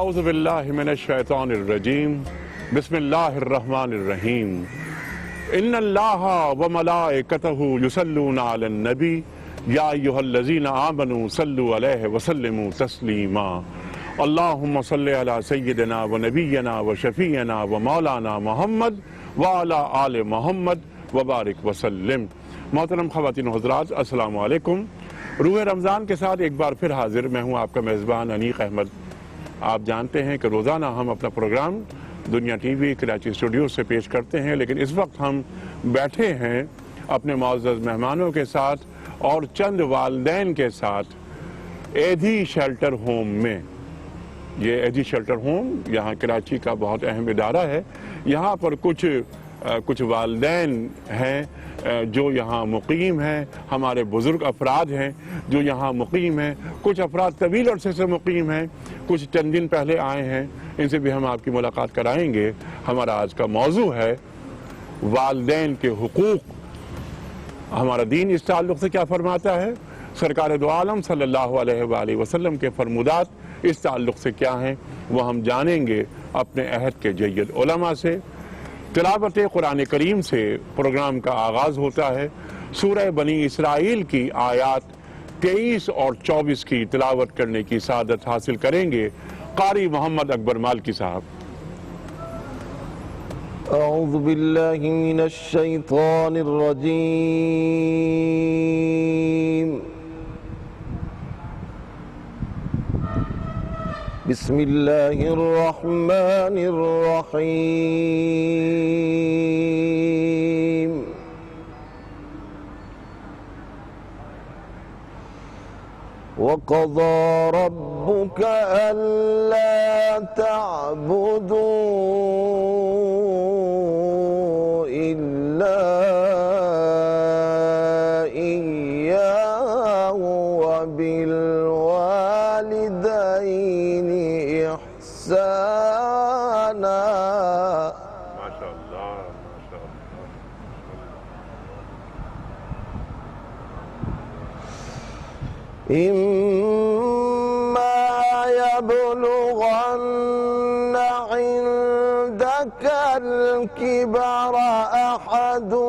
اعوذ باللہ من الشیطان الرجیم بسم اللہ الرحمن الرحیم ان اللہ وملائکتہ یصلون علی النبی یا ایھا الذین آمنوا صلوا علیہ وسلموا تسلیما اللہم صلی علی سیدنا ونبینا وشفیعنا ومولانا محمد وعلی آل محمد وبارک وسلم۔ محترم خواتین و حضرات، السلام علیکم۔ روح رمضان کے ساتھ ایک بار پھر حاضر میں ہوں آپ کا میزبان انیق احمد۔ آپ جانتے ہیں کہ روزانہ ہم اپنا پروگرام دنیا ٹی وی کراچی اسٹوڈیو سے پیش کرتے ہیں، لیکن اس وقت ہم بیٹھے ہیں اپنے معزز مہمانوں کے ساتھ اور چند والدین کے ساتھ ایدھی شیلٹر ہوم میں۔ یہ ایدھی شیلٹر ہوم یہاں کراچی کا بہت اہم ادارہ ہے۔ یہاں پر کچھ والدین ہیں جو یہاں مقیم ہیں، ہمارے بزرگ افراد ہیں جو یہاں مقیم ہیں، کچھ افراد طویل عرصے سے مقیم ہیں، کچھ چند دن پہلے آئے ہیں، ان سے بھی ہم آپ کی ملاقات کرائیں گے۔ ہمارا آج کا موضوع ہے والدین کے حقوق۔ ہمارا دین اس تعلق سے کیا فرماتا ہے، سرکار دو عالم صلی اللہ علیہ وآلہ وسلم کے فرمودات اس تعلق سے کیا ہیں، وہ ہم جانیں گے اپنے عہد کے جید علماء سے۔ تلاوت قرآن کریم سے پروگرام کا آغاز ہوتا ہے۔ سورہ بنی اسرائیل کی آیات 23 اور 24 کی تلاوت کرنے کی سعادت حاصل کریں گے قاری محمد اکبر مالکی صاحب۔ اعوذ باللہ من الشیطان الرجیم، بسم اللہ الرحمن الرحیم۔ وَقَضَى رَبُّكَ أَلَّا تَعْبُدُوا إِلَّا إِيَّاهُ وَبِالْوَالِدَيْنِ إِحْسَانًا۔ ماشاءاللہ إِمَّا يَبْلُغَنَّ عِندَكَ الْكِبَرَ أَحَدُهُمَا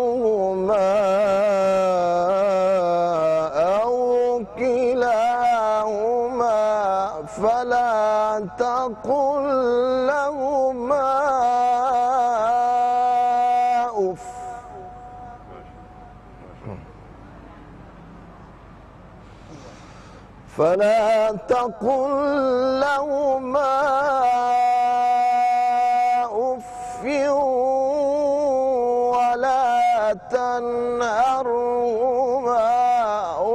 أَوْ كِلَاهُمَا فَلَا تَقُل لَّهُمَا أُفٍّ ولا تنهرهما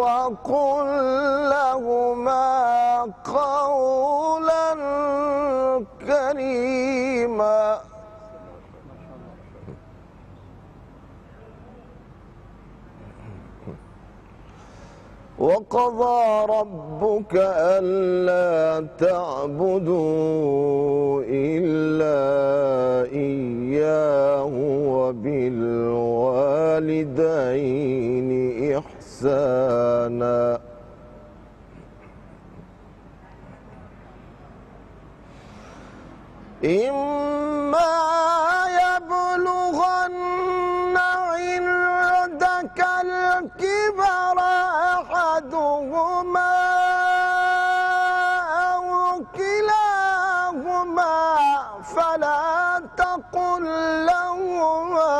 وقل لهما قولا كريما۔ وَقَضَى رَبُّكَ أَلَّا تَعْبُدُوا إِلَّا إِيَّاهُ وَبِالْوَالِدَيْنِ إِحْسَانًا۔ إِمَّا يَبْلُغَنَّ عِندَكَ الْكِبَرَ أَحَدُهُمَا أَوْ كِلَاهُمَا فَلَا تَقُل لَّهُمَا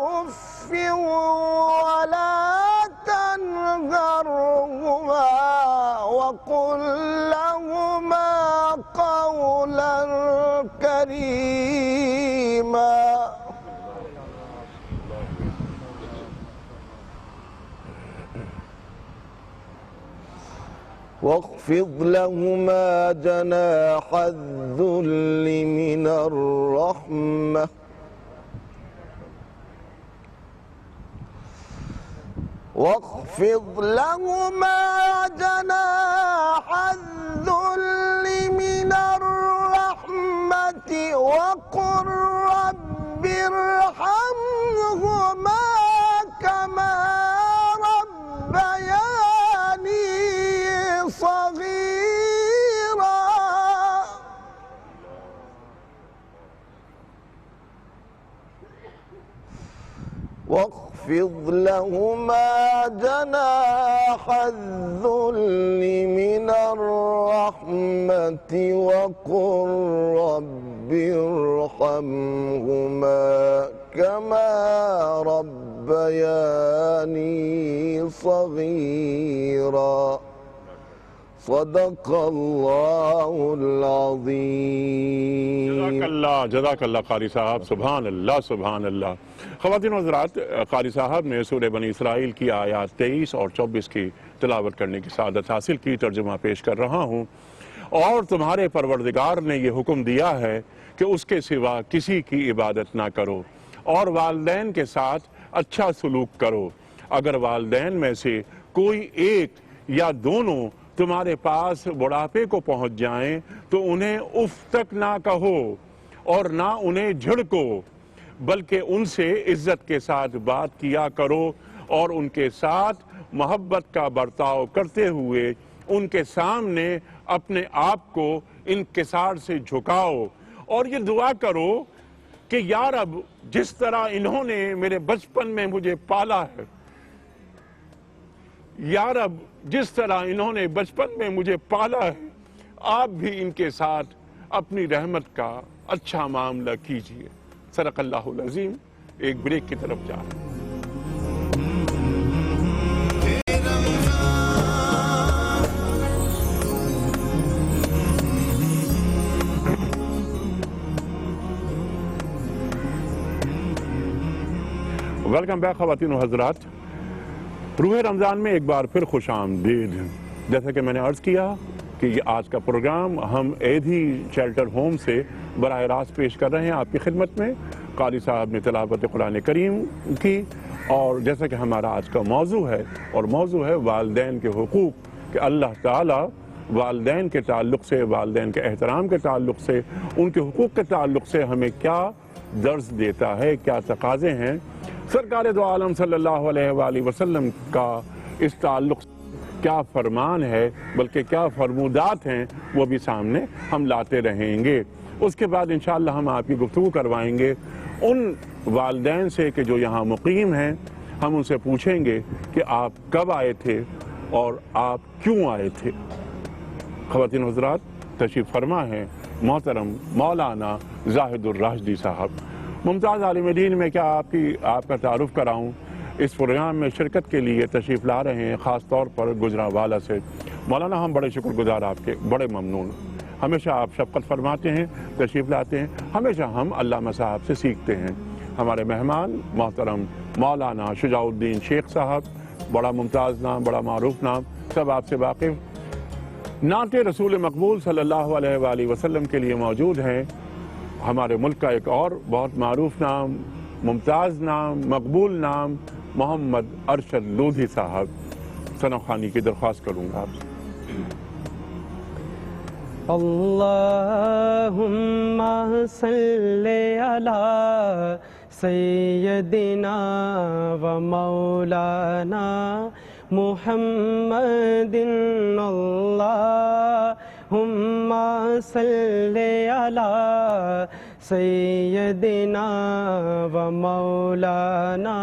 أُفٍّ وَلَا تَنْهَرْهُمَا وَقُل لَّهُمَا قَوْلًا كَرِيمًا۔ واخفض لهما جناح الذل من الرحمة واخفض لهما جناح الذل من الرحمة وقل رب ارحمهما كما ربياني صغيرا۔ واخفض لهما جناح الذل من الرحمة وقل رب ارحمهما كما ربياني صغيرا صدق اللہ العظیم۔ جزاک اللہ قاری صاحب، سبحان اللہ سبحان اللہ۔ خواتین و حضرات، قاری صاحب نے سورہ بنی اسرائیل کی آیات 23 اور 24 کی تلاوت کرنے کی سعادت حاصل کی، ترجمہ پیش کر رہا ہوں۔ اور تمہارے پروردگار نے یہ حکم دیا ہے کہ اس کے سوا کسی کی عبادت نہ کرو اور والدین کے ساتھ اچھا سلوک کرو۔ اگر والدین میں سے کوئی ایک یا دونوں تمہارے پاس بڑھاپے کو پہنچ جائیں تو انہیں اف تک نہ کہو اور نہ انہیں جھڑکو، بلکہ ان سے عزت کے ساتھ بات کیا کرو اور ان کے ساتھ محبت کا برتاؤ کرتے ہوئے ان کے سامنے اپنے آپ کو انکسار سے جھکاؤ، اور یہ دعا کرو کہ یا رب جس طرح انہوں نے میرے بچپن میں مجھے پالا ہے، یا رب جس طرح انہوں نے بچپن میں مجھے پالا ہے، آپ بھی ان کے ساتھ اپنی رحمت کا اچھا معاملہ کیجئے۔ صدق اللہ العظیم۔ ایک بریک کی طرف جا رہے ہیں۔ ویلکم بیک خواتین و حضرات۔ روح رمضان میں ایک بار پھر خوش آمدید۔ جیسا کہ میں نے عرض کیا کہ یہ آج کا پروگرام ہم ایدھی شیلٹر ہوم سے براہ راست پیش کر رہے ہیں آپ کی خدمت میں۔ قاری صاحب نے تلاوت قرآن کریم کی، اور جیسا کہ ہمارا آج کا موضوع ہے، اور موضوع ہے والدین کے حقوق، کہ اللہ تعالیٰ والدین کے تعلق سے، والدین کے احترام کے تعلق سے، ان کے حقوق کے تعلق سے ہمیں کیا درس دیتا ہے، کیا تقاضے ہیں۔ سرکار دو عالم صلی اللہ علیہ وآلہ وسلم کا اس تعلق کیا فرمان ہے، بلکہ کیا فرمودات ہیں، وہ بھی سامنے ہم لاتے رہیں گے۔ اس کے بعد انشاءاللہ ہم آپ کی گفتگو کروائیں گے ان والدین سے کہ جو یہاں مقیم ہیں۔ ہم ان سے پوچھیں گے کہ آپ کب آئے تھے اور آپ کیوں آئے تھے۔ خواتین حضرات، تشریف فرما ہیں محترم مولانا زاہد الراشدی صاحب۔ ممتاز عالم دین میں کیا آپ کا تعارف کراؤں، اس پروگرام میں شرکت کے لیے تشریف لا رہے ہیں خاص طور پر گجرانوالہ سے۔ مولانا ہم بڑے شکر گزار آپ کے، بڑے ممنون۔ ہمیشہ آپ شفقت فرماتے ہیں، تشریف لاتے ہیں، ہمیشہ ہم علامہ صاحب سے سیکھتے ہیں۔ ہمارے مہمان محترم مولانا شجاع الدین شیخ صاحب، بڑا ممتاز نام، بڑا معروف نام، سب آپ سے واقف، نعت رسول مقبول صلی اللہ علیہ وآلہ وسلم کے لیے موجود ہیں۔ ہمارے ملک کا ایک اور بہت معروف نام، ممتاز نام، مقبول نام، محمد ارشد لودھی صاحب۔ ثنا خوانی کی درخواست کروں گا آپ سے۔ اللہم صلی علی سیدنا و مولانا محمد، اللہم صلی علی سیدنا و مولانا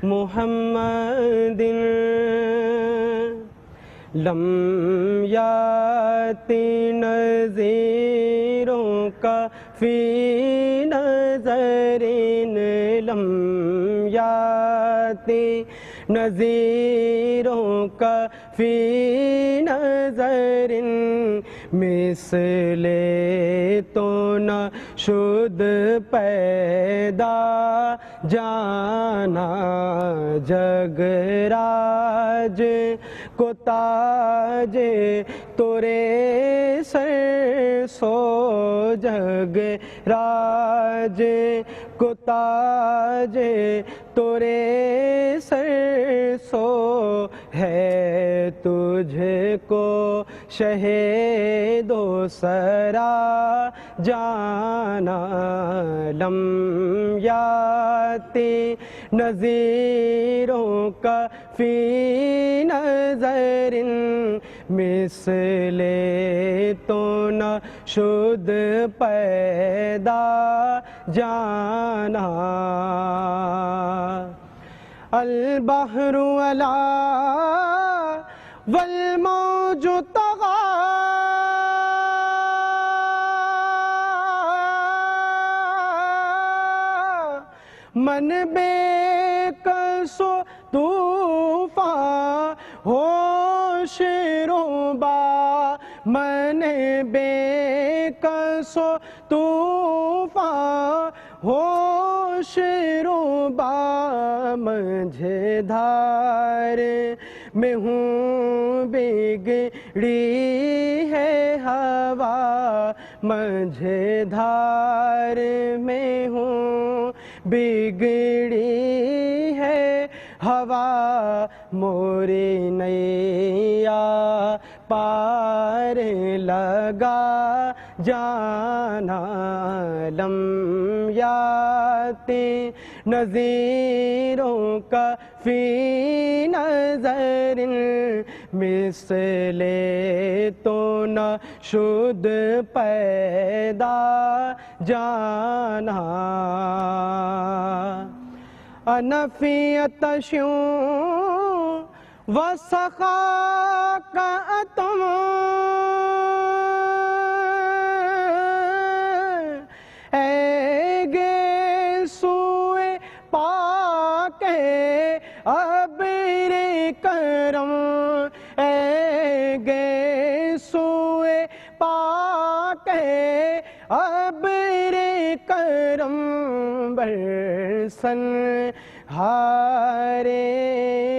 محمد۔ لم یاتی نظیروں کا فی نظرین، لم یاتی نظیروں کا فی نظرین، مثل تو نہ شد پیدا جانا جگ راج کو تاج تورے سر سو، جگ راج کو تاج تورے سر سو، ہے تجھ کو شہید و سرا جانا، لم یاتی نظیروں کا فی نظر، مثل تو نہ شد پیدا جانا البحر علا والموج طغى من بے کس و طوفان ہوش روبا من بے کس و طوفان ہوش روبا مجھے دھار میں ہوں بگڑی ہے ہوا مجھے دھار میں ہوں بگڑی ہے ہوا موری نیا پار لگا جانا لمیات نظیروں کا فی نظر مثل تو نہ شد پیدا جانا انا فی عطشوں وسخاک اتم اے گے سوئے پاک ابر کرم اے گے سوئے پاک ابر کرم برسن ہارے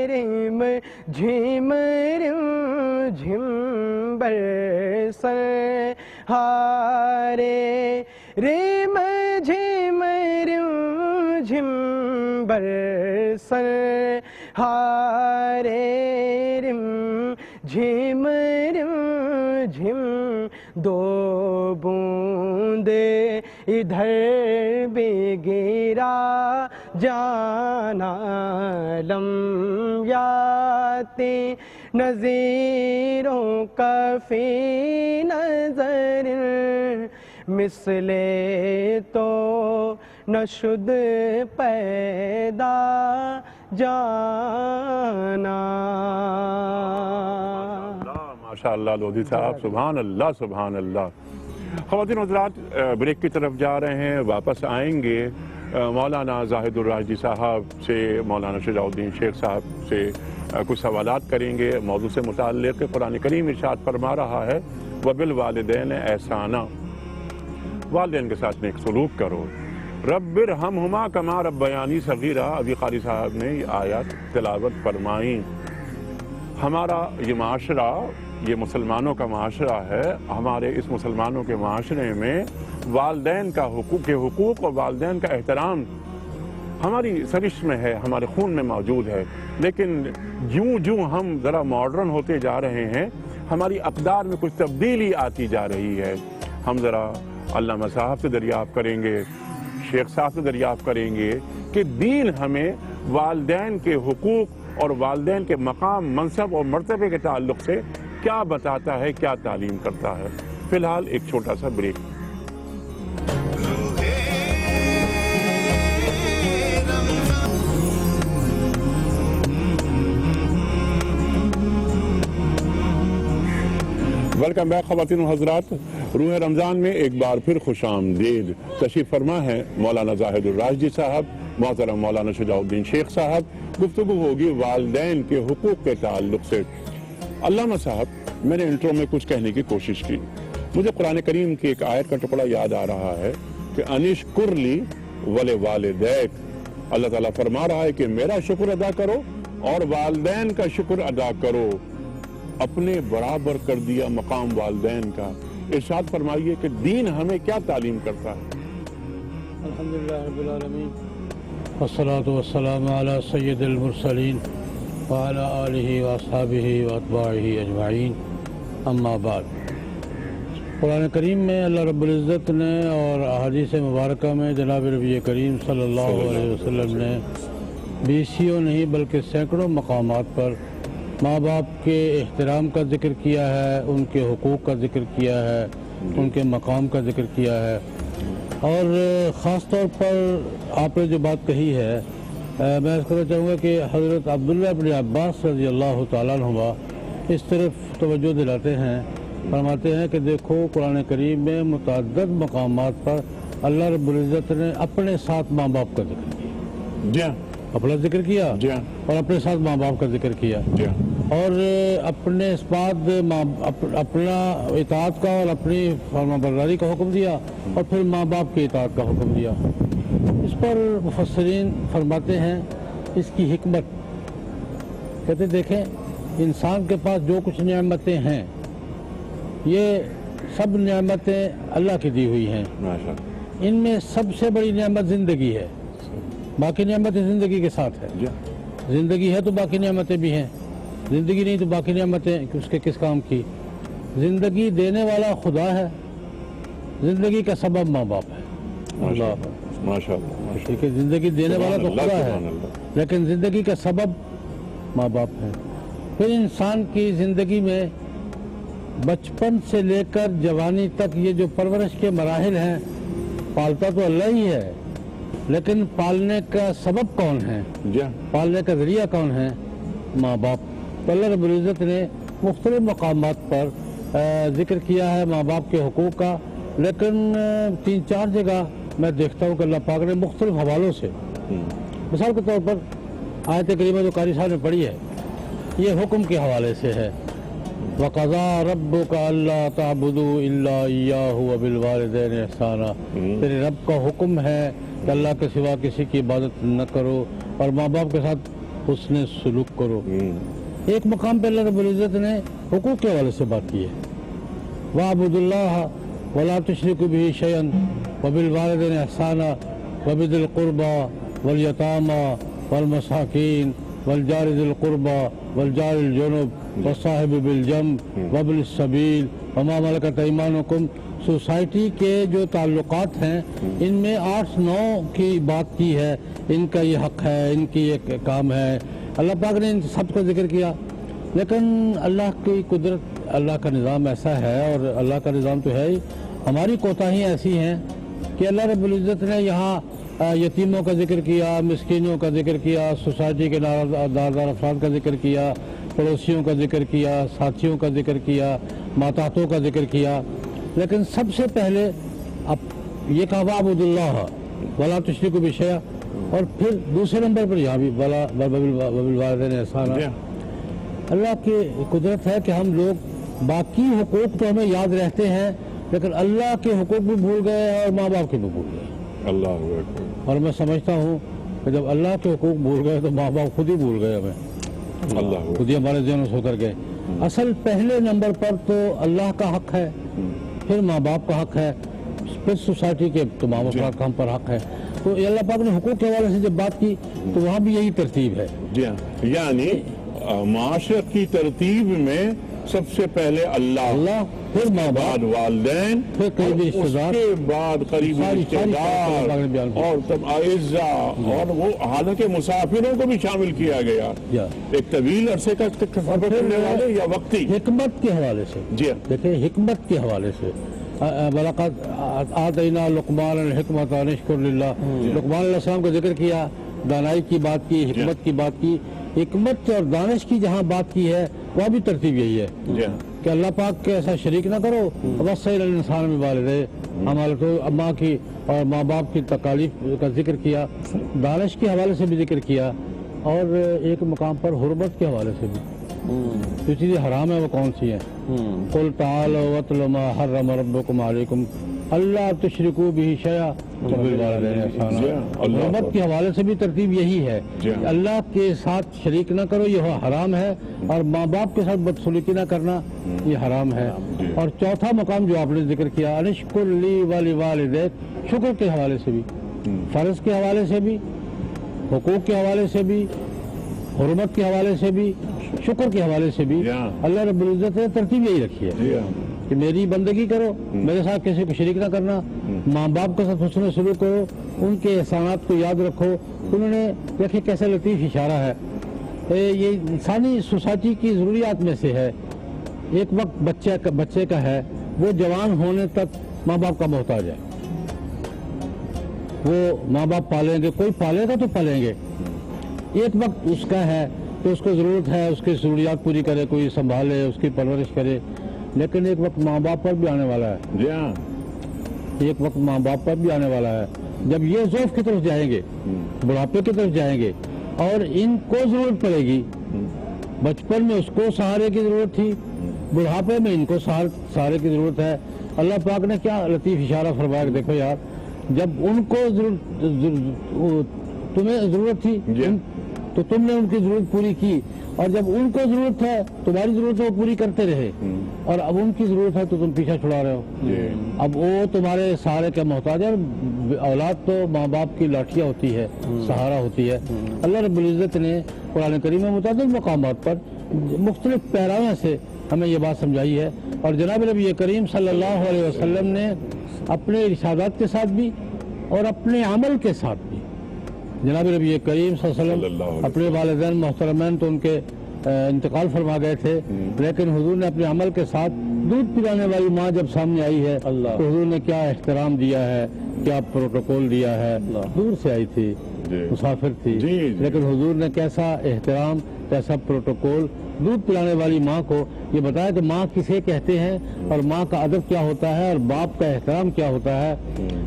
رم جھم رم جھم برسن ہارے رم جھم رم جھم برسن ہارے رم جھم رم جھم دو بوند ادھر بھی گرا جانا لمیات نظیروں کا فی نظر مثل تو نہ شد پیدا جانا ماشاءاللہ لودھی صاحب سبحان اللہ سبحان اللہ. خواتین و حضرات بریک کی طرف جا رہے ہیں, واپس آئیں گے. مولانا زاہد الراشدی صاحب سے مولانا شجاع الدین شیخ صاحب سے کچھ سوالات کریں گے موضوع سے متعلق. قرآن کریم ارشاد فرما رہا ہے وبالوالدین احسانا, والدین کے ساتھ نیک سلوک کرو. رب ارحمہما کما ربیانی صغیرہ, ابھی قاری صاحب نے یہ آیات تلاوت فرمائیں. ہمارا یہ معاشرہ, یہ مسلمانوں کا معاشرہ ہے. ہمارے اس مسلمانوں کے معاشرے میں والدین کا حقوق اور والدین کا احترام ہماری سرش میں ہے, ہمارے خون میں موجود ہے. لیکن جوں ہم ذرا ماڈرن ہوتے جا رہے ہیں, ہماری اقدار میں کچھ تبدیلی آتی جا رہی ہے. ہم ذرا علامہ صاحب سے دریافت کریں گے, شیخ صاحب سے دریافت کریں گے کہ دین ہمیں والدین کے حقوق اور والدین کے مقام, منصب اور مرتبے کے تعلق سے کیا بتاتا ہے, کیا تعلیم کرتا ہے. فی الحال ایک چھوٹا سا بریک. ویلکم بیک خواتین و حضرات. روح رمضان میں ایک بار پھر خوش آمدید. تشریف فرما ہے مولانا زاہد الراشدی صاحب, محترم مولانا شجاع الدین شیخ صاحب. گفتگو ہوگی والدین کے حقوق کے تعلق سے. علامہ صاحب, میں نے انٹرو میں کچھ کہنے کی کوشش کی. مجھے قرآن کریم کی ایک آیت کا ٹکڑا یاد آ رہا ہے کہ انشکر لی ولوالدیک. اللہ تعالیٰ فرما رہا ہے کہ میرا شکر ادا کرو اور والدین کا شکر ادا کرو. اپنے برابر کر دیا مقام والدین کا. ارشاد فرمائیے کہ دین ہمیں کیا تعلیم کرتا ہے. الحمدللہ رب العالمین والصلاة والسلام علی سید المرسلین وعلی آلہ واصحابہ واتباعہ اجمعین. اما بعد, قرآن کریم میں اللہ رب العزت نے اور احادیث مبارکہ میں جناب نبی کریم صلی اللہ علیہ وسلم نے بیسیوں نہیں بلکہ سینکڑوں مقامات پر ماں باپ کے احترام کا ذکر کیا ہے, ان کے حقوق کا ذکر کیا ہے, ان کے مقام کا ذکر کیا ہے، اور خاص طور پر آپ نے جو بات کہی ہے میں اس کرنا چاہوں گا کہ حضرت عبداللہ ابن عباس رضی اللہ تعالیٰ عنہما اس طرف توجہ دلاتے ہیں، فرماتے ہیں کہ دیکھو قرآن کریم میں متعدد مقامات پر اللہ رب العزت نے اپنے ساتھ ماں باپ کا ذکر کیا، جی ہاں، اپنا ذکر کیا جی ہاں، اور اپنے ساتھ ماں باپ کا ذکر کیا، جی ہاں، اور اپنے اس بات اپنا اطاعت کا اور اپنی فرما برداری کا حکم دیا، اور پھر ماں باپ کی اطاعت کا حکم دیا۔ اس پر مفسرین فرماتے ہیں اس کی حکمت، کہتے دیکھیں انسان کے پاس جو کچھ نعمتیں ہیں یہ سب نعمتیں اللہ کی دی ہوئی ہیں، ماشاء اللہ، ان میں سب سے بڑی نعمت زندگی ہے، باقی نعمتیں زندگی کے ساتھ ہے، جی زندگی ہے تو باقی نعمتیں بھی ہیں، زندگی نہیں تو باقی نعمتیں اس کے کس کام کی؟ زندگی دینے والا خدا ہے، زندگی کا سبب ماں باپ ہے۔ اللہ ماشاء اللہ، ٹھیک ہے، زندگی دینے والا تو خدا ہے سبحان اللہ، لیکن زندگی کا سبب ماں باپ ہے۔ پھر انسان کی زندگی میں بچپن سے لے کر جوانی تک یہ جو پرورش کے مراحل ہیں پالتا تو اللہ ہی ہے، لیکن پالنے کا سبب کون ہے، جی ہاں، پالنے کا ذریعہ کون ہے؟ ماں باپ۔ تو اللہ رب العزت نے مختلف مقامات پر ذکر کیا ہے ماں باپ کے حقوق کا، لیکن 3-4 جگہ میں دیکھتا ہوں کہ اللہ پاک نے مختلف حوالوں سے، مثال کے طور پر آیت کریمہ جو قاری صاحب نے پڑھی ہے یہ حکم کے حوالے سے ہے، وَقَضَىٰ رَبُّكَ أَلَّا تَعْبُدُوا إِلَّا إِيَّاهُ وَبِالْوَالِدَيْنِ إِحْسَانًا، تیرے رب کا حکم ہے کہ اللہ کے سوا کسی کی عبادت نہ کرو اور ماں باپ کے ساتھ حسن سلوک کرو۔ ایک مقام پہ اللہ رب العزت نے حقوق کے حوالے سے بات کی ہے، وَاعْبُدُوا اللَّهَ وَلَا تُشْرِكُوا بِهِ شَيْئًا وَبِالْوَالِدَيْنِ إِحْسَانًا وَبِذِي الْقُرْبَىٰ وَالْيَتَامَىٰ وَالْمَسَاكِينِ والجار ذي القربى والجار الجنب والصاحب بالجنب وابن السبيل وما ملكت ايمانكم۔ سوسائٹی کے جو تعلقات ہیں ان میں 8-9 کی بات کی ہے، ان کا یہ حق ہے، ان کی یہ کام ہے، اللہ پاک نے ان سب کا ذکر کیا، لیکن اللہ کی قدرت، اللہ کا نظام ایسا ہے، اور اللہ کا نظام تو ہے ہی، ہماری کوتاہیاں ایسی ہیں کہ اللہ رب العزت نے یہاں یتیموں کا ذکر کیا، مسکینوں کا ذکر کیا، سوسائٹی کے داردار افراد کا ذکر کیا، پڑوسیوں کا ذکر کیا، ساتھیوں کا ذکر کیا، ماتحتوں کا ذکر کیا، لیکن سب سے پہلے اب یہ کہا وَاعْبُدُوا اللَّهَ وَلَا تُشْرِكُوا بِهِ شَيْئًا، اور پھر دوسرے نمبر پر یہاں بھی وَبِالْوَالِدَيْنِ إِحْسَانًا۔ اللہ کی قدرت ہے کہ ہم لوگ باقی حقوق تو ہمیں یاد رہتے ہیں لیکن اللہ کے حقوق بھی بھول گئے اور ماں باپ کے بھی بھول گئے، اللہ اکبر، اور میں سمجھتا ہوں کہ جب اللہ کے حقوق بھول گئے تو ماں باپ خود ہی بھول گئے، ہمیں اللہ اکبر، خود ہی ہمارے ذہنوں سے اتر گئے۔ اصل پہلے نمبر پر تو اللہ کا حق ہے، پھر ماں باپ کا حق ہے، پھر سوسائٹی کے تمام افراد کا ہم پر حق ہے۔ تو یہ اللہ پاک نے حقوق کے حوالے سے جب بات کی تو وہاں بھی یہی ترتیب ہے۔ جی ہاں، یعنی معاشرت کی ترتیب میں سب سے پہلے اللہ، پھر ماں باپ، بعد والدین، پھر قریبی اور رشتہ دار، اس کے بعد قریبی رشتہ دار، اور تب اعزا، اور وہ حالانکہ مسافروں کو بھی شامل کیا گیا، ایک طویل عرصے کا سفر کرنے والے یا وقتی۔ حکمت کے حوالے سے جی دیکھیں، حکمت کے حوالے سے وَلَقَدْ آتَيْنَا لُقْمَانَ الْحِكْمَةَ أَنِ اشْكُرْ لِلَّهِ، لقمان علیہ السلام کا ذکر کیا، دانائی کی بات کی، حکمت کی بات کی، حکمت اور دانش کی جہاں بات کی ہے وہاں بھی ترتیب یہی ہے کہ اللہ پاک کے ایسا شریک نہ کرو، وَوَصَّيْنَا الْإِنسَانَ بِوَالِدَيْهِ، ہمارے ماں کی اور ماں باپ کی تکالیف کا ذکر کیا، دانش کے حوالے سے بھی ذکر کیا، اور ایک مقام پر حرمت کے حوالے سے بھی، جو چیزیں حرام ہیں وہ کون سی ہیں؟ قُلْ تَعَالَوْا وَاتْلُوا مَا حَرَّمَ رَبُّكُمْ عَلَيْكُمْ أَلَّا تُشْرِكُوا بِهِ شَيْئًا وَبِالْوَالِدَيْنِ إِحْسَانًا۔ حرمت کے حوالے سے بھی ترتیب یہی ہے کہ اللہ کے ساتھ شریک نہ کرو، یہ حرام ہے، اور ماں باپ کے ساتھ بدسلوکی نہ کرنا یہ حرام ہے۔ اور چوتھا مقام جو آپ نے ذکر کیا، أَنِ اشْكُرْ لِي وَلِوَالِدَيْكَ، شکر کے حوالے سے بھی، فرض کے حوالے سے بھی، حقوق کے حوالے سے بھی، حرمت کے حوالے سے بھی، شکر کے حوالے سے بھی اللہ رب العزت نے ترتیب یہی رکھی ہے کہ میری بندگی کرو، میرے ساتھ کسی کو شریک نہ کرنا، ماں باپ کے ساتھ حسن سلوک کرو، ان کے احسانات کو یاد رکھو۔ انہوں نے دیکھے کیسے لطیف اشارہ ہے، یہ انسانی سوسائٹی کی ضروریات میں سے ہے۔ ایک وقت بچے کا ہے وہ جوان ہونے تک ماں باپ کا محتاج ہے. وہ ماں باپ پالیں گے, کوئی پالے گا تو پالیں گے. ایک وقت اس کا ہے تو اس کو ضرورت ہے اس کی ضروریات پوری کرے, کوئی سنبھالے, اس کی پرورش کرے, لیکن ایک وقت ماں باپ پر بھی آنے والا ہے. جی ہاں, ایک وقت ماں باپ پر بھی آنے والا ہے جب یہ ضعف کی طرف جائیں گے, بڑھاپے کی طرف جائیں گے, اور ان کو ضرورت پڑے گی. بچپن میں اس کو سہارے کی ضرورت تھی, بڑھاپے میں ان کو سہارے کی ضرورت ہے. اللہ پاک نے کیا لطیف اشارہ فرمایا کہ دیکھو یار, جب ان کو تمہیں ضرورت تھی تو تم نے ان کی ضرورت پوری کی, اور جب ان کو ضرورت ہے تمہاری ضرورت ہے وہ پوری کرتے رہے, اور اب ان کی ضرورت ہے تو تم پیچھا چھڑا رہے ہو. اب وہ تمہارے سہارے کا محتاج ہے. اولاد تو ماں باپ کی لاٹھیاں ہوتی ہے, سہارا ہوتی ہے. اللہ رب العزت نے قرآن کریم میں متعدد مقامات پر مختلف پیراویں سے ہمیں یہ بات سمجھائی ہے, اور جناب نبی کریم صلی اللہ علیہ وسلم نے اپنے ارشادات کے ساتھ بھی اور اپنے عمل کے ساتھ بھی, جناب نبی کریم صلی اللہ علیہ وسلم اپنے والدین محترمین تو ان کے انتقال فرما گئے تھے, لیکن حضور نے اپنے عمل کے ساتھ دودھ پلانے والی ماں جب سامنے آئی ہے تو حضور نے کیا احترام دیا ہے, کیا پروٹوکول دیا ہے. دور سے آئی تھی, مسافر تھی, لیکن حضور نے کیسا احترام, کیسا پروٹوکول دودھ پلانے والی ماں کو یہ بتایا کہ ماں کسے کہتے ہیں, اور ماں کا ادب کیا ہوتا ہے, اور باپ کا احترام کیا ہوتا ہے.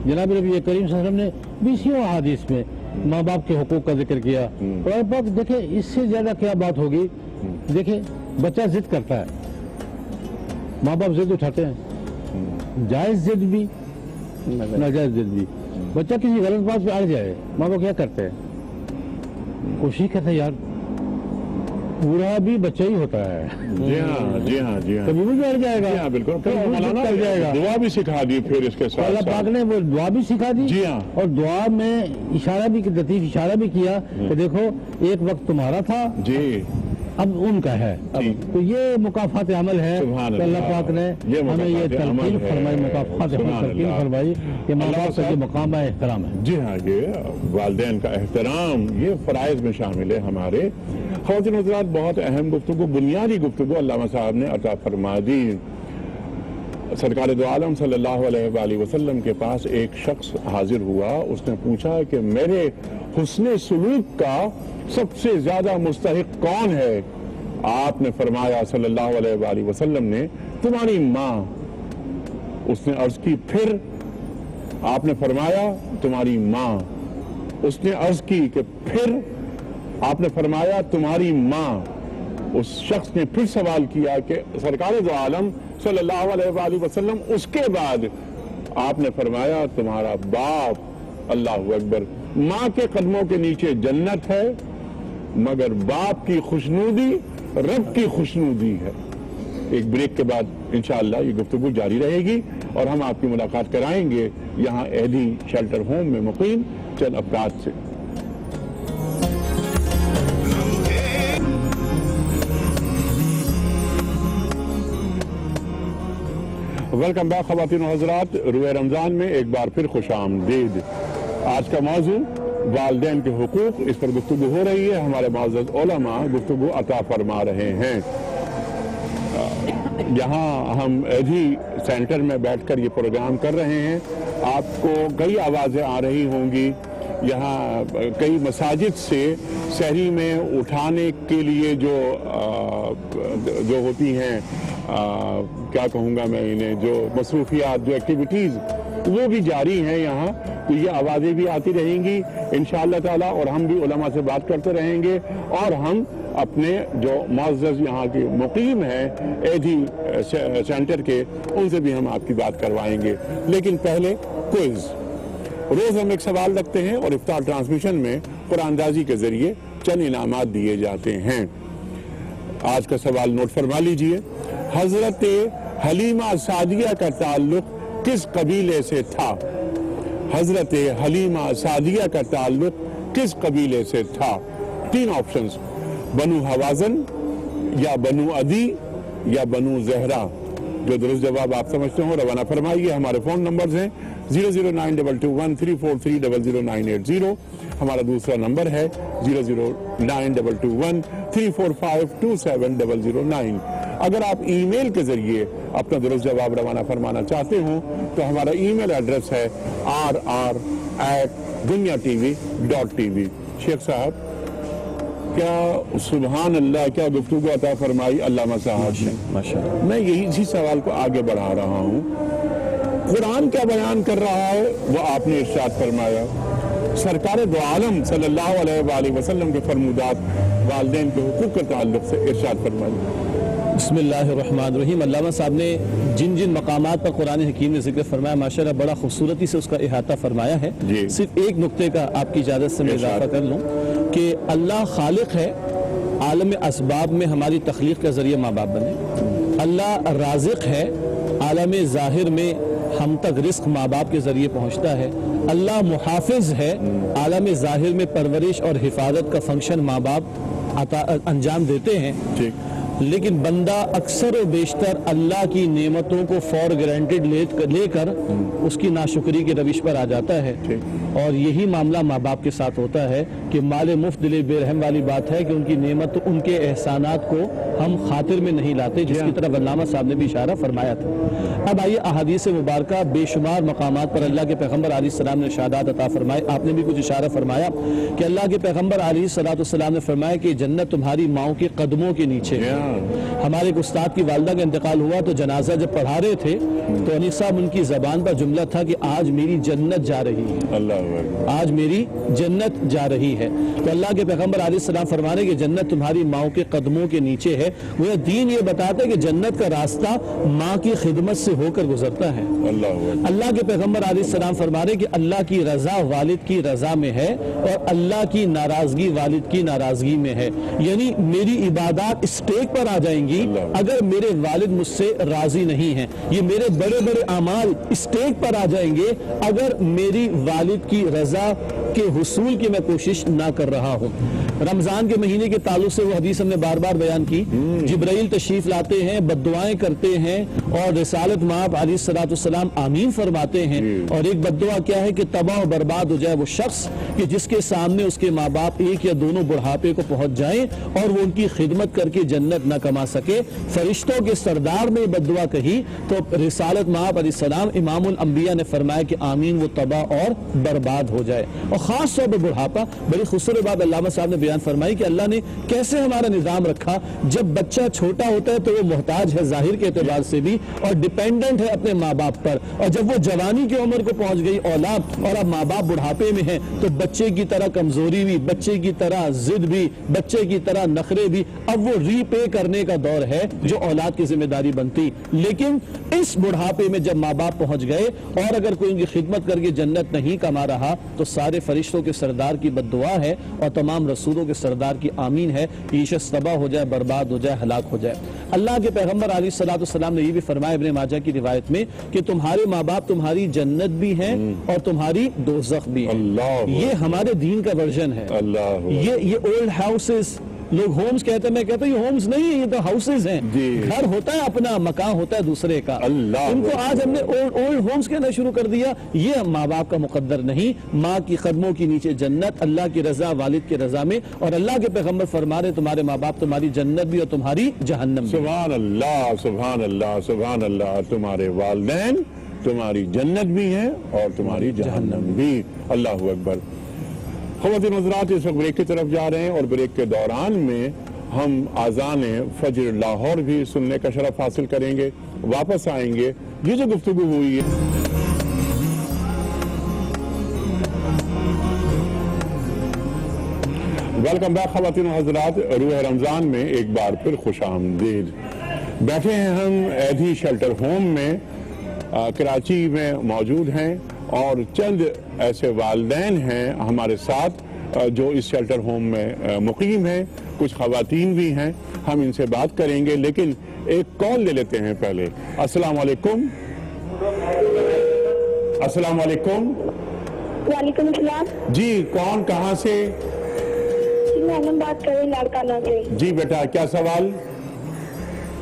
جناب نبی کریم صلی اللہ علیہ وسلم نے 20 احادیث میں ماں باپ کے حقوق کا ذکر کیا. اور باپ دیکھیں اس سے زیادہ کیا بات ہوگی. دیکھیں بچہ ضد کرتا ہے, ماں باپ ضد اٹھاتے ہیں, جائز ضد بھی ناجائز ضد بھی. بچہ کسی غلط بات پہ اڑ جائے, ماں باپ کیا کرتے ہیں, کوشش کرتے ہیں یار پورا بھی بچہ ہی ہوتا ہے. جی ہاں, جی ہاں, جی ہاں, کبھی بھی اڑ جائے گا. جی ہاں بالکل. مولانا جائے گا, دعا بھی سکھا دی پھر اس کے ساتھ. اللہ پاک نے وہ دعا بھی سکھا دی. جی ہاں, اور دعا میں اشارہ بھی, لطیف اشارہ بھی کیا کہ دیکھو ایک وقت تمہارا تھا, جی اب ان کا ہے. تو یہ مکافات عمل ہے کہ اللہ پاک نے ہمیں یہ تلقین فرمائی, مکافات تلقین فرمائی کہ ماں باپ کا یہ مقام ہے, احترام ہے. جی ہاں, یہ والدین کا احترام یہ فرائض میں شامل ہے ہمارے. خواتین حضرات, بہت اہم گفتگو, بنیادی گفتگو علامہ صاحب نے عطا فرما دی. سرکار دو عالم صلی اللہ علیہ وآلہ وسلم کے پاس ایک شخص حاضر ہوا. اس نے پوچھا کہ میرے حسن سلوک کا سب سے زیادہ مستحق کون ہے؟ آپ نے فرمایا صلی اللہ علیہ وآلہ وسلم نے, تمہاری ماں. اس نے عرض کی پھر؟ آپ نے فرمایا تمہاری ماں. اس نے عرض کی کہ پھر؟ آپ نے فرمایا تمہاری ماں. اس شخص نے پھر سوال کیا کہ سرکار دو عالم صلی اللہ علیہ وآلہ وسلم اس کے بعد؟ آپ نے فرمایا تمہارا باپ. اللہ اکبر. ماں کے قدموں کے نیچے جنت ہے, مگر باپ کی خوشنودی رب کی خوشنودی ہے. ایک بریک کے بعد انشاءاللہ یہ گفتگو جاری رہے گی, اور ہم آپ کی ملاقات کرائیں گے یہاں ایدھی شیلٹر ہوم میں مقیم چند افراد سے. ویلکم بیک خواتین و حضرات, روئے رمضان میں ایک بار پھر خوش آمدید. آج کا موضوع والدین کے حقوق, اس پر گفتگو ہو رہی ہے. ہمارے معزز علماء گفتگو عطا فرما رہے ہیں. یہاں ہم ایدھی سینٹر میں بیٹھ کر یہ پروگرام کر رہے ہیں. آپ کو کئی آوازیں آ رہی ہوں گی. یہاں کئی مساجد سے سحری میں اٹھانے کے لیے جو ہوتی ہیں, کیا کہوں گا میں انہیں, جو مصروفیات, جو ایکٹیویٹیز وہ بھی جاری ہیں یہاں. تو یہ آوازیں بھی آتی رہیں گی انشاءاللہ تعالی, اور ہم بھی علماء سے بات کرتے رہیں گے, اور ہم اپنے جو معزز یہاں کے مقیم ہیں ایدھی سینٹر کے, ان سے بھی ہم آپ کی بات کروائیں گے. لیکن پہلے کوئز. روز ہم ایک سوال رکھتے ہیں اور افطار ٹرانسمیشن میں قرآن اندازی کے ذریعے چند انعامات دیے جاتے ہیں. آج کا سوال نوٹ فرما لیجئے. حضرت حلیمہ سعدیہ کا تعلق کس قبیلے سے تھا؟ حضرت حلیمہ سعدیہ کا تعلق کس قبیلے سے تھا؟ 3 آپشنز, بنو حوازن یا بنو عدی یا بنو زہرہ. جو درست جواب آپ سمجھتے ہوں روانہ فرمائیے. ہمارے فون نمبرز ہیں 009221343000980. ہمارا دوسرا نمبر ہے 0092213452709. اگر آپ ای میل کے ذریعے اپنا درست جواب روانہ فرمانا چاہتے ہوں تو ہمارا ای میل ایڈریس ہے rr@dunyatv.tv. شیخ صاحب کیا سبحان اللہ کیا گفتگو عطا فرمائی علامہ صاحب نے. میں اسی سوال کو آگے بڑھا رہا ہوں. قرآن کیا بیان کر رہا ہے وہ آپ نے ارشاد فرمایا. سرکار دو عالم صلی اللہ علیہ وآلہ وسلم کے فرمودات والدین کے حقوق کے تعلق سے ارشاد فرمایا. بسم اللہ الرحمن الرحیم. علامہ صاحب نے جن مقامات پر قرآن حکیم نے ذکر فرمایا ماشاءاللہ بڑا خوبصورتی سے اس کا احاطہ فرمایا ہے. صرف ایک نقطے کا آپ کی اجازت سے میں اضافہ کر لوں کہ اللہ خالق ہے. عالم اسباب میں ہماری تخلیق کا ذریعہ ماں باپ بنے. اللہ رازق ہے. عالم ظاہر میں ہم تک رزق ماں باپ کے ذریعے پہنچتا ہے. اللہ محافظ ہے. عالم ظاہر میں پرورش اور حفاظت کا فنکشن ماں باپ انجام دیتے ہیں. لیکن بندہ اکثر و بیشتر اللہ کی نعمتوں کو فور گرانٹیڈ لے کر اس کی ناشکری کے روش پر آ جاتا ہے. اور یہی معاملہ ماں باپ کے ساتھ ہوتا ہے کہ مال مفت دل بے رحم والی بات ہے کہ ان کی نعمت ان کے احسانات کو ہم خاطر میں نہیں لاتے, جس کی طرف علامہ صاحب نے بھی اشارہ فرمایا تھا. اب آئیے احادیث مبارکہ بے شمار مقامات پر اللہ کے پیغمبر علیہ السلام نے ارشادات عطا فرمائے. آپ نے بھی کچھ اشارہ فرمایا کہ اللہ کے پیغمبر علیہ السلام نے فرمایا کہ جنت تمہاری ماؤں کے قدموں کے نیچے. ہمارے ایک استاد کی والدہ کا انتقال ہوا تو جنازہ جب پڑھا رہے تھے تو انیس صاحب ان کی زبان پر جملہ تھا کہ آج میری جنت جا رہی ہے. آج میری جنت جا رہی ہے. تو اللہ کے پیغمبر علیہ السلام فرمانے کہ جنت تمہاری ماؤں کے قدموں کے نیچے ہے. وہ دین یہ بتاتا ہے کہ جنت کا راستہ ماں کی خدمت سے ہو کر گزرتا ہے. اللہ کے پیغمبر علیہ السلام فرمانے کہ اللہ کی رضا والد کی رضا میں ہے اور اللہ کی ناراضگی والد کی ناراضگی میں ہے. یعنی میری عبادات اسٹیک پر آ جائیں گی اگر میرے والد مجھ سے راضی نہیں ہیں. یہ میرے بڑے بڑے اعمال اسٹیک پر آ جائیں گے اگر میری والد کی رضا کے حصول کی میں کوشش نہ کر رہا ہوں. رمضان کے مہینے کے تعلق سے وہ حدیث ہم نے بار بار بیان کی. جبرائیل تشریف لاتے ہیں, بد دعائیں کرتے ہیں اور رسالت مآب علیہ السلام آمین فرماتے ہیں. اور ایک بد دعا کیا ہے کہ تباہ و برباد ہو جائے وہ شخص کہ جس کے سامنے اس کے ماں باپ ایک یا دونوں بڑھاپے کو پہنچ جائیں اور وہ ان کی خدمت کر کے جنت نہ کما سکے. فرشتوں کے سردار نے بد دعا کہی تو رسالت مآب علیہ السلام امام الانبیاء نے فرمایا کہ آمین وہ تباہ اور برباد ہو جائے. اور خاص طور پر بڑھاپا. بڑی خوبصورت بات علامہ صاحب نے بیان فرمائی کہ اللہ نے کیسے ہمارا نظام رکھا. جب بچہ چھوٹا ہوتا ہے تو وہ محتاج ہے ظاہر کے اعتبار سے بھی اور ڈیپینڈنٹ ہے اپنے ماں باپ پر. اور جب وہ جوانی کی عمر کو پہنچ گئی اولاد اور اب ماں باپ بڑھاپے میں ہیں تو بچے کی طرح کمزوری بھی, بچے کی طرح ضد بھی, بچے کی طرح نخرے بھی. اب وہ ری پے کرنے کا دور ہے جو اولاد کی ذمہ داری بنتی. لیکن اس بڑھاپے میں جب ماں باپ پہنچ گئے اور اگر کوئی ان کی خدمت کر کے جنت نہیں کما رہا تو سارے فرشتوں کے سردار کی بد دعا ہے اور تمام رسولوں کے سردار کی آمین ہے کہ یہ شخص تباہ ہو جائے, برباد ہو جائے, ہلاک ہو جائے. اللہ کے پیغمبر علیہ السلام نے یہ بھی فرمایا ابن ماجہ کی روایت میں کہ تمہارے ماں باپ تمہاری جنت بھی ہیں اور تمہاری دوزخ بھی ہیں. یہ ہمارے دین کا ورژن ہے. یہ اولڈ ہاؤسز لوگ ہومز کہتے ہیں, میں کہتا ہوں یہ ہومز نہیں ہیں, یہ تو ہاؤسز ہیں. گھر ہوتا ہے اپنا, مکان ہوتا ہے دوسرے کا. ان کو آج ہم نے اولڈ ہومز کہنا شروع کر دیا. یہ ماں باپ کا مقدر نہیں. ماں کی قدموں کے نیچے جنت, اللہ کی رضا والد کی رضا میں. اور اللہ کے پیغمبر فرما رہے تمہارے ماں باپ تمہاری جنت بھی اور تمہاری جہنم بھی. سبحان اللہ, سبحان اللہ, سبحان اللہ. تمہارے والدین تمہاری جنت بھی ہیں اور تمہاری جہنم بھی. اللہ اکبر. خواتین حضرات اس وقت بریک کی طرف جا رہے ہیں اور بریک کے دوران میں ہم آذان فجر لاہور بھی سننے کا شرف حاصل کریں گے. واپس آئیں گے. یہ جو گفتگو ہوئی ہے ویلکم بیک خواتین حضرات. روح رمضان میں ایک بار پھر خوش آمدید. بیٹھے ہیں ہم ایدھی شیلٹر ہوم میں, کراچی میں موجود ہیں اور چند ایسے والدین ہیں ہمارے ساتھ جو اس شیلٹر ہوم میں مقیم ہیں. کچھ خواتین بھی ہیں, ہم ان سے بات کریں گے لیکن ایک کال لے لیتے ہیں پہلے. السلام علیکم. السلام علیکم. وعلیکم السلام. جی کون, کہاں سے؟ میں بات کر رہی لاڑکانہ سے. جی بیٹا کیا سوال؟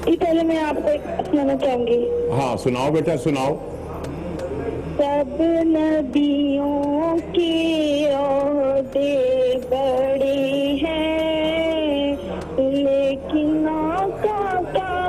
جی پہلے میں آپ کو ایک سنانا چاہوں گی. ہاں سناؤ بیٹا سناؤ. سب نبیوں کی عہدے بڑے ہیں لیکن آقا کا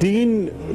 3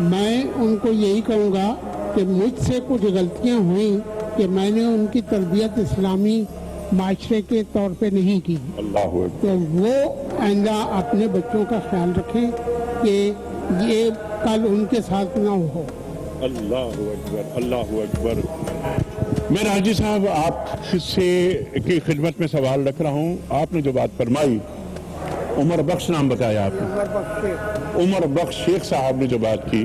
میں ان کو یہی کہوں گا کہ مجھ سے کچھ غلطیاں ہوئیں کہ میں نے ان کی تربیت اسلامی معاشرے کے طور پہ نہیں کی، اللہ تو وہ آئندہ اپنے بچوں کا خیال رکھیں کہ یہ کل ان کے ساتھ نہ ہو۔ اللہ اکبر، اللہ اکبر۔ میرا حاجی صاحب آپ سے کی خدمت میں سوال رکھ رہا ہوں، آپ نے جو بات فرمائی، عمر بخش نام بتایا آپ نے، عمر بخش شیخ صاحب نے جو بات کی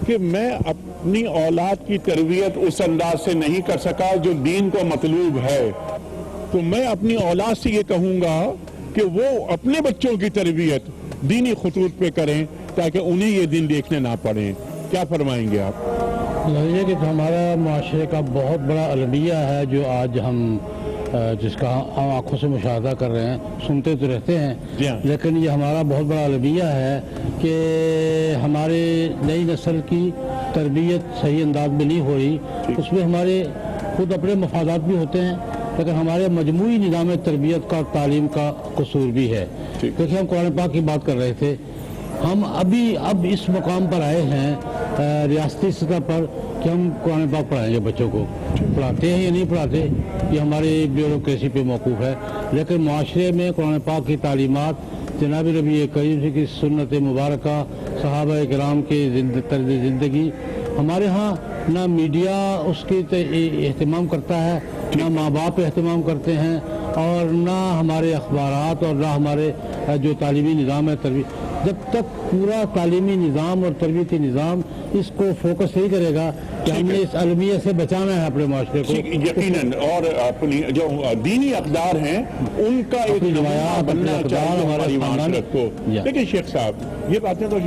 کہ میں اپنی اولاد کی تربیت اس انداز سے نہیں کر سکا جو دین کو مطلوب ہے، تو میں اپنی اولاد سے یہ کہوں گا کہ وہ اپنے بچوں کی تربیت دینی خطوط پہ کریں تاکہ انہیں یہ دن دیکھنے نہ پڑیں۔ کیا فرمائیں گے آپ؟ لگے کہ ہمارا معاشرے کا بہت بڑا المیہ ہے جو آج ہم جس کا ہم آنکھوں سے مشاہدہ کر رہے ہیں، سنتے تو رہتے ہیں، لیکن یہ ہمارا بہت بڑا المیہ ہے کہ ہمارے نئی نسل کی تربیت صحیح انداز میں نہیں ہو رہی۔ اس میں ہمارے خود اپنے مفادات بھی ہوتے ہیں، لیکن ہمارے مجموعی نظام تربیت کا تعلیم کا قصور بھی ہے۔ دیکھیں، ہم قرآن پاک کی بات کر رہے تھے، ہم اب اس مقام پر آئے ہیں ریاستی سطح پر کہ ہم قرآن پاک پڑھائیں گے بچوں کو، پڑھاتے ہیں یا نہیں پڑھاتے یہ ہماری بیوروکریسی پہ موقوف ہے، لیکن معاشرے میں قرآن پاک کی تعلیمات، جناب نبی کریم کی سنت مبارکہ، صحابہ کرام کے طرز زندگی، ہمارے ہاں نہ میڈیا اس کی اہتمام کرتا ہے، نہ ماں باپ اہتمام کرتے ہیں، اور نہ ہمارے اخبارات اور نہ ہمارے جو تعلیمی نظام ہے تربیت۔ جب تک پورا تعلیمی نظام اور تربیتی نظام اس کو فوکس نہیں کرے گا کہ ہم نے اس المیہ سے بچانا ہے اپنے معاشرے کو، یقیناً، اور اپنی جو دینی اقدار ہیں ان کا ایک نمایاں بننا چاہیے ہماری معاشرت کو۔ لیکن شیخ صاحب، یہ باتیں تو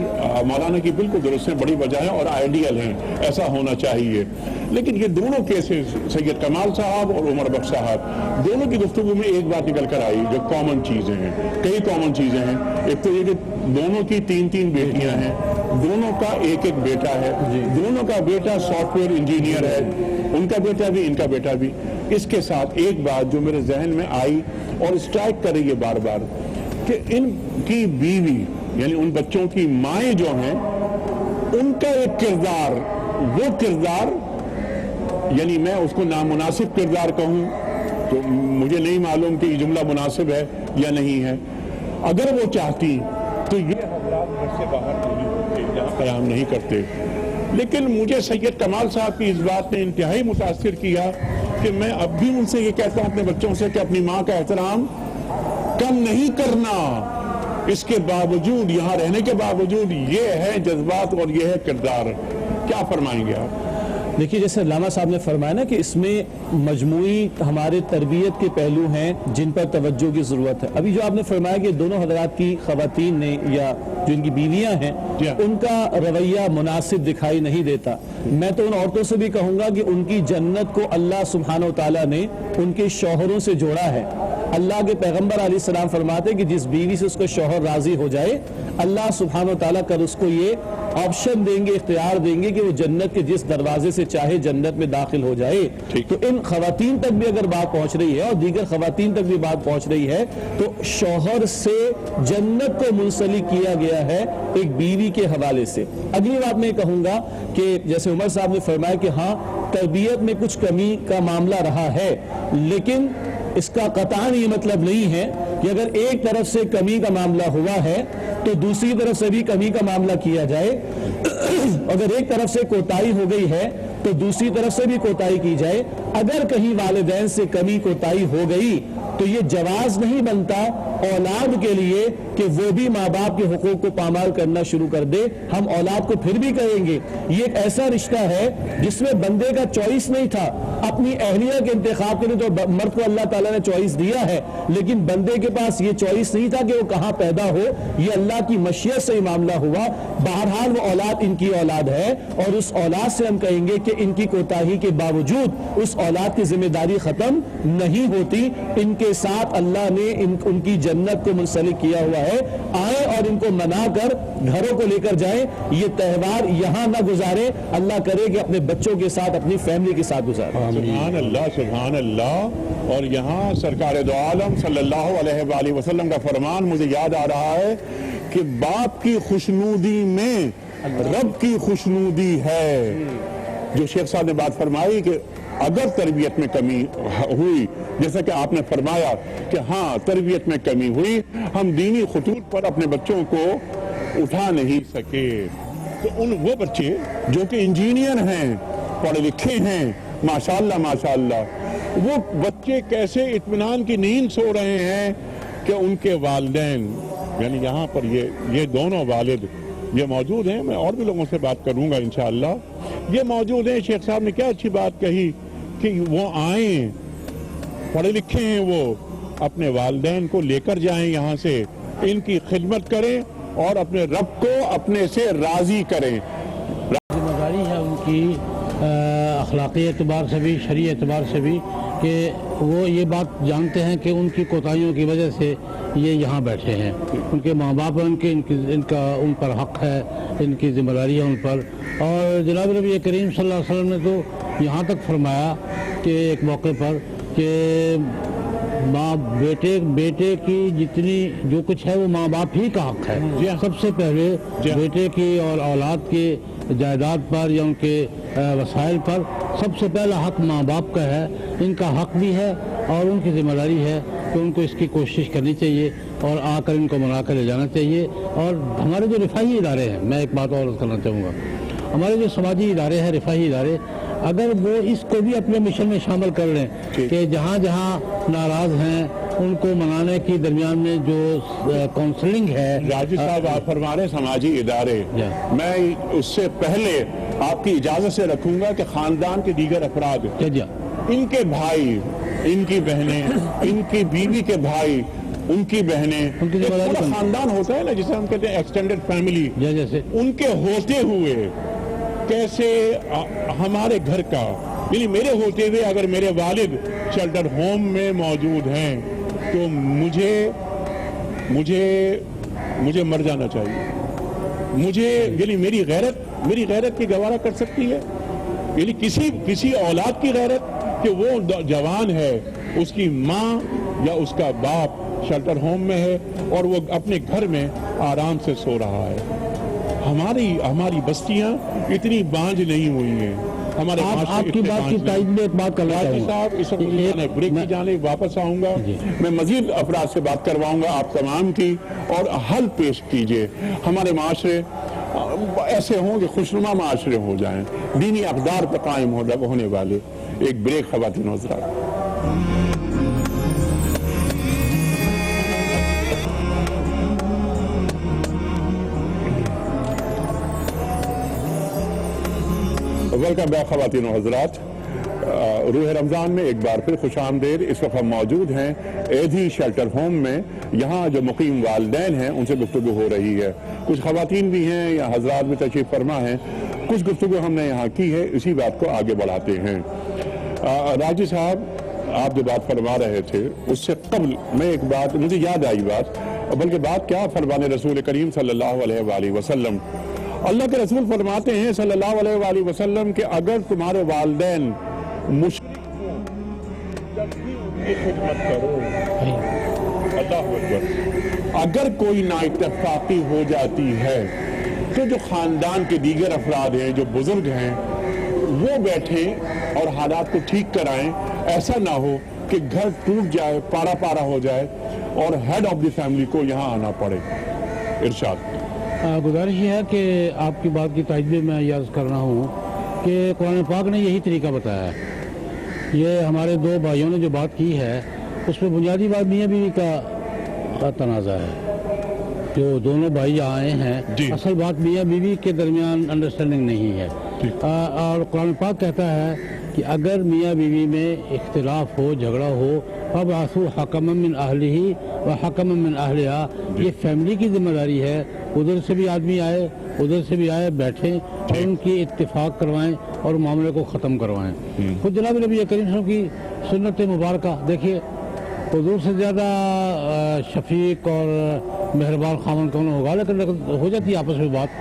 مولانا کی بالکل درست ہیں، بڑی وجہ ہیں اور آئیڈیل ہیں، ایسا ہونا چاہیے، لیکن یہ دونوں کیسز، سید کمال صاحب اور عمر بخش صاحب، دونوں کی گفتگو میں ایک بات نکل کر آئی جو کامن چیزیں ہیں، کئی کامن چیزیں ہیں۔ ایک تو یہ کہ دونوں کی تین بیٹیاں ہیں، دونوں کا ایک بیٹا ہے، دونوں کا بیٹا سافٹ ویئر انجینئر ہے، ان کا بیٹا بھی ان کا بیٹا بھی۔ اس کے ساتھ ایک بات جو میرے ذہن میں آئی اور اسٹرائک کر رہی ہے بار بار کہ ان کی بیوی یعنی ان بچوں کی مائیں جو ہیں ان کا ایک کردار، وہ کردار یعنی میں اس کو نامناسب کردار کہوں تو مجھے نہیں معلوم کہ یہ جملہ مناسب ہے یا نہیں ہے، اگر وہ چاہتی تو یہ حضرات گھر سے باہر نہیں ہوتے، یہاں قیام نہیں کرتے۔ لیکن مجھے سید کمال صاحب کی اس بات نے انتہائی متاثر کیا کہ میں اب بھی ان سے یہ کہتا ہوں اپنے بچوں سے کہ اپنی ماں کا احترام کم نہیں کرنا، اس کے باوجود، یہاں رہنے کے باوجود یہ ہے جذبات اور یہ ہے کردار۔ کیا فرمائیں گے آپ؟ دیکھیے، جیسے علامہ صاحب نے فرمایا نا کہ اس میں مجموعی ہمارے تربیت کے پہلو ہیں جن پر توجہ کی ضرورت ہے۔ ابھی جو آپ نے فرمایا کہ دونوں حضرات کی خواتین نے یا جو ان کی بیویاں ہیں ان کا رویہ مناسب دکھائی نہیں دیتا، میں تو ان عورتوں سے بھی کہوں گا کہ ان کی جنت کو اللہ سبحانہ و تعالیٰ نے ان کے شوہروں سے جوڑا ہے۔ اللہ کے پیغمبر علیہ السلام فرماتے ہیں کہ جس بیوی سے اس کا شوہر راضی ہو جائے، اللہ سبحانہ و تعالیٰ کل اس کو یہ آپشن دیں گے، اختیار دیں گے کہ وہ جنت کے جس دروازے سے چاہے جنت میں داخل ہو جائے۔ تو ان خواتین تک بھی اگر بات پہنچ رہی ہے اور دیگر خواتین تک بھی بات پہنچ رہی ہے تو شوہر سے جنت کو منسلک کیا گیا ہے ایک بیوی کے حوالے سے۔ اگلی بات میں کہوں گا کہ جیسے عمر صاحب نے فرمایا کہ ہاں تربیت میں کچھ کمی کا معاملہ رہا ہے، لیکن اس کا قطعاً یہ مطلب نہیں ہے کہ اگر ایک طرف سے کمی کا معاملہ ہوا ہے تو دوسری طرف سے بھی کمی کا معاملہ کیا جائے، اگر ایک طرف سے کوتاہی ہو گئی ہے تو دوسری طرف سے بھی کوتاہی کی جائے۔ اگر کہیں والدین سے کمی کوتاہی ہو گئی تو یہ جواز نہیں بنتا اولاد کے لیے کہ وہ بھی ماں باپ کے حقوق کو پامال کرنا شروع کر دے۔ ہم اولاد کو پھر بھی کہیں گے یہ ایک ایسا رشتہ ہے جس میں بندے کا چوائس نہیں تھا، اپنی اہلیہ کے انتخاب کے لیے تو مرد کو اللہ تعالیٰ نے چوائس دیا ہے، لیکن بندے کے پاس یہ چوائس نہیں تھا کہ وہ کہاں پیدا ہو، یہ اللہ کی مشیت سے معاملہ ہوا۔ بہرحال وہ اولاد ان کی اولاد ہے اور اس اولاد سے ہم کہیں گے کہ ان کی کوتاہی کے باوجود اس اولاد کی ذمہ داری ختم نہیں ہوتی، ان کے ساتھ اللہ نے ان کی جنت کو منسلک کیا ہوا ہے۔ آئیں اور ان کو منا کر گھروں کو لے کر جائیں، یہ تہوار یہاں نہ گزارے، اللہ کرے کہ اپنے بچوں کے ساتھ اپنی فیملی کے ساتھ گزارے۔ سبحان اللہ، سبحان اللہ۔ اور یہاں سرکار دو عالم صلی اللہ علیہ وآلہ وسلم کا فرمان مجھے یاد آ رہا ہے کہ باپ کی خوشنودی میں رب کی خوشنودی ہے. جو شیخ صاحب نے بات فرمائی کہ اگر تربیت میں کمی ہوئی، جیسا کہ آپ نے فرمایا کہ ہاں تربیت میں کمی ہوئی، ہم دینی خطوط پر اپنے بچوں کو اٹھا نہیں سکے، تو وہ بچے جو کہ انجینئر ہیں، پڑھے لکھے ہیں، ماشاءاللہ ماشاءاللہ، وہ بچے کیسے اطمینان کی نیند سو رہے ہیں کہ ان کے والدین، یعنی یہاں پر یہ دونوں والد یہ موجود ہیں. میں اور بھی لوگوں سے بات کروں گا انشاءاللہ. یہ موجود ہیں. شیخ صاحب نے کیا اچھی بات کہی کہ وہ آئیں، پڑھے لکھے ہیں، وہ اپنے والدین کو لے کر جائیں یہاں سے، ان کی خدمت کریں اور اپنے رب کو اپنے سے راضی کریں. ذمہ داری ہے ان کی اخلاقی اعتبار سے بھی، شرعی اعتبار سے بھی، کہ وہ یہ بات جانتے ہیں کہ ان کی کوتاہیوں کی وجہ سے یہ یہاں بیٹھے ہیں. ان کے ماں باپ ان پر حق ہے، ان کی ذمہ داری ہے ان پر. اور جناب نبی کریم صلی اللہ علیہ وسلم نے تو یہاں تک فرمایا کہ ایک موقع پر کہ ماں بیٹے کی جتنی جو کچھ ہے وہ ماں باپ ہی کا حق ہے. سب سے پہلے بیٹے کی اور اولاد کی جائیداد پر یا ان کے وسائل پر سب سے پہلا حق ماں باپ کا ہے. ان کا حق بھی ہے اور ان کی ذمہ داری ہے کہ ان کو اس کی کوشش کرنی چاہیے اور آ کر ان کو منا کر لے جانا چاہیے. اور ہمارے جو رفاہی ادارے ہیں، میں ایک بات اور کرنا چاہوں گا، ہمارے جو سماجی ادارے ہیں، رفاہی ادارے، اگر وہ اس کو بھی اپنے مشن میں شامل کر لیں کہ جہاں جہاں ناراض ہیں ان کو منانے کی درمیان میں جو کاؤنسلنگ ہے. راجی صاحب آپ فرما رہے سماجی ادارے، میں اس سے پہلے آپ کی اجازت سے رکھوں گا کہ خاندان کے دیگر افراد، ان کے بھائی، ان کی بہنیں، ان کی بیوی کے بھائی، ان کی بہنیں، پورا خاندان ہوتا ہے نا جسے ہم کہتے ہیں ایکسٹینڈڈ فیملی، جیسے ان کے ہوتے ہوئے کیسے ہمارے گھر کا، یعنی میرے ہوتے ہوئے اگر میرے والد شیلٹر ہوم میں موجود ہیں تو مجھے مر جانا چاہیے. مجھے یعنی میری غیرت کی گوارا کر سکتی ہے، یعنی کسی اولاد کی غیرت کہ وہ جوان ہے، اس کی ماں یا اس کا باپ شیلٹر ہوم میں ہے اور وہ اپنے گھر میں آرام سے سو رہا ہے. ہماری بستیاں اتنی بانج نہیں ہوئی ہیں. ہمارے آپ کی بات کی تائید میں ایک بات کرنا چاہوں گا. صاحب اس وقت بریک کی جانب واپس آؤں گا. میں مزید افراد سے بات کرواؤں گا آپ تمام کی، اور حل پیش کیجئے. ہمارے معاشرے ایسے ہوں کہ خوشنما معاشرے ہو جائیں، دینی اقدار پر قائم ہونے والے. ایک بریک خواتین و حضرات. ویلکم بیک خواتین و حضرات. روح رمضان میں ایک بار پھر خوش آمدید. اس وقت ہم موجود ہیں ایدھی شیلٹر ہوم میں. یہاں جو مقیم والدین ہیں ان سے گفتگو ہو رہی ہے. کچھ خواتین بھی ہیں یا حضرات بھی تشریف فرما ہیں. کچھ گفتگو ہم نے یہاں کی ہے، اسی بات کو آگے بڑھاتے ہیں. راجی صاحب آپ جو بات فرما رہے تھے اس سے قبل میں ایک بات مجھے یاد آئی بلکہ بات کیا فرمان رسول کریم صلی اللہ علیہ وآلہ وسلم. اللہ کے رسول فرماتے ہیں صلی اللہ علیہ وآلہ وسلم کہ اگر تمہارے والدین خدمت کرو، اللہ اکبر، اگر کوئی نااتفاقی ہو جاتی ہے تو جو خاندان کے دیگر افراد ہیں، جو بزرگ ہیں، وہ بیٹھیں اور حالات کو ٹھیک کرائیں. ایسا نہ ہو کہ گھر ٹوٹ جائے، پارا ہو جائے اور ہیڈ آف دی فیملی کو یہاں آنا پڑے. ارشاد. گزارش یہ ہے کہ آپ کی بات کی تائید میں یہ عرض کر رہا ہوں کہ قرآن پاک نے یہی طریقہ بتایا ہے. یہ ہمارے دو بھائیوں نے جو بات کی ہے اس میں بنیادی بات میاں بیوی کا تنازع ہے. جو دونوں بھائی آئے ہیں، اصل بات میاں بیوی کے درمیان انڈرسٹینڈنگ نہیں ہے. اور قرآن پاک کہتا ہے کہ اگر میاں بیوی میں اختلاف ہو، جھگڑا ہو، فَابْعَثُوا حَكَمًا مِّنْ أَهْلِهِ وَحَكَمًا مِّنْ أَهْلِهَا. یہ فیملی کی ذمہ داری ہے. ادھر سے بھی آدمی آئے، ادھر سے بھی آئے، بیٹھیں اور ان کی اتفاق کروائیں اور معاملے کو ختم کروائیں. خود جناب نبی کریم صلی اللہ علیہ وسلم کی سنت مبارکہ دیکھیے، حضور سے زیادہ شفیق اور مہربان خامن کون ہوگا، لیکن ہو جاتی ہے آپس میں بات.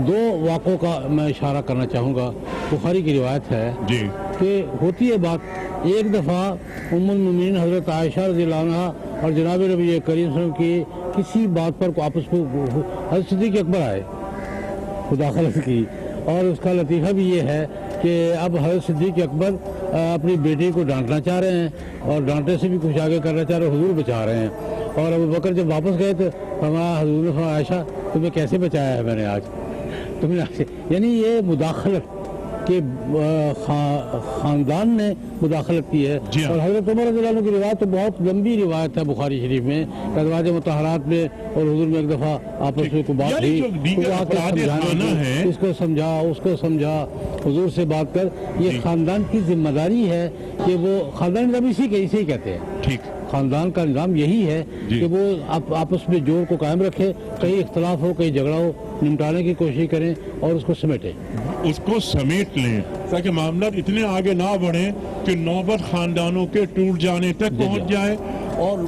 دو واقعوں کا میں اشارہ کرنا چاہوں گا. بخاری کی روایت ہے کہ ہوتی ہے بات. ایک دفعہ ام المومنین حضرت عائشہ رضی اللہ عنہ اور جناب نبی کریم صلی اللہ علیہ وسلم کی کسی بات پر کو آپس میں حضرت صدیق اکبر آئے مداخلت کی، اور اس کا لطیفہ بھی یہ ہے کہ اب حضرت صدیق اکبر اپنی بیٹی کو ڈانٹنا چاہ رہے ہیں اور ڈانٹنے سے بھی کچھ آگے کرنا چاہ رہے ہیں، حضور بچا رہے ہیں. اور ابو بکر جب واپس گئے تو فرمایا، حضور نے فرمایا عائشہ تمہیں کیسے بچایا ہے میں نے آج، تم نے، یعنی یہ مداخلت کہ خاندان نے مداخلت کی ہے. اور حضرت عمر رضی اللہ عنہ کی روایت تو بہت لمبی روایت ہے بخاری شریف میں، ازواج مطہرات میں، اور حضور میں ایک دفعہ آپس میں کوئی بات ہوئی، اس کو سمجھا حضور سے بات کر. یہ خاندان کی ذمہ داری ہے کہ وہ خاندان نظام اسی ہی کہتے ہیں. ٹھیک، خاندان کا نظام یہی ہے کہ وہ آپس میں جوڑ کو قائم رکھے، کہیں اختلاف ہو کہیں جھگڑا ہو نمٹانے کی کوشش کریں اور اس کو سمیٹیں، اس کو سمیٹ لیں تاکہ معاملات اتنے آگے نہ بڑھیں کہ نوبت خاندانوں کے ٹوٹ جانے تک پہنچ جائے. اور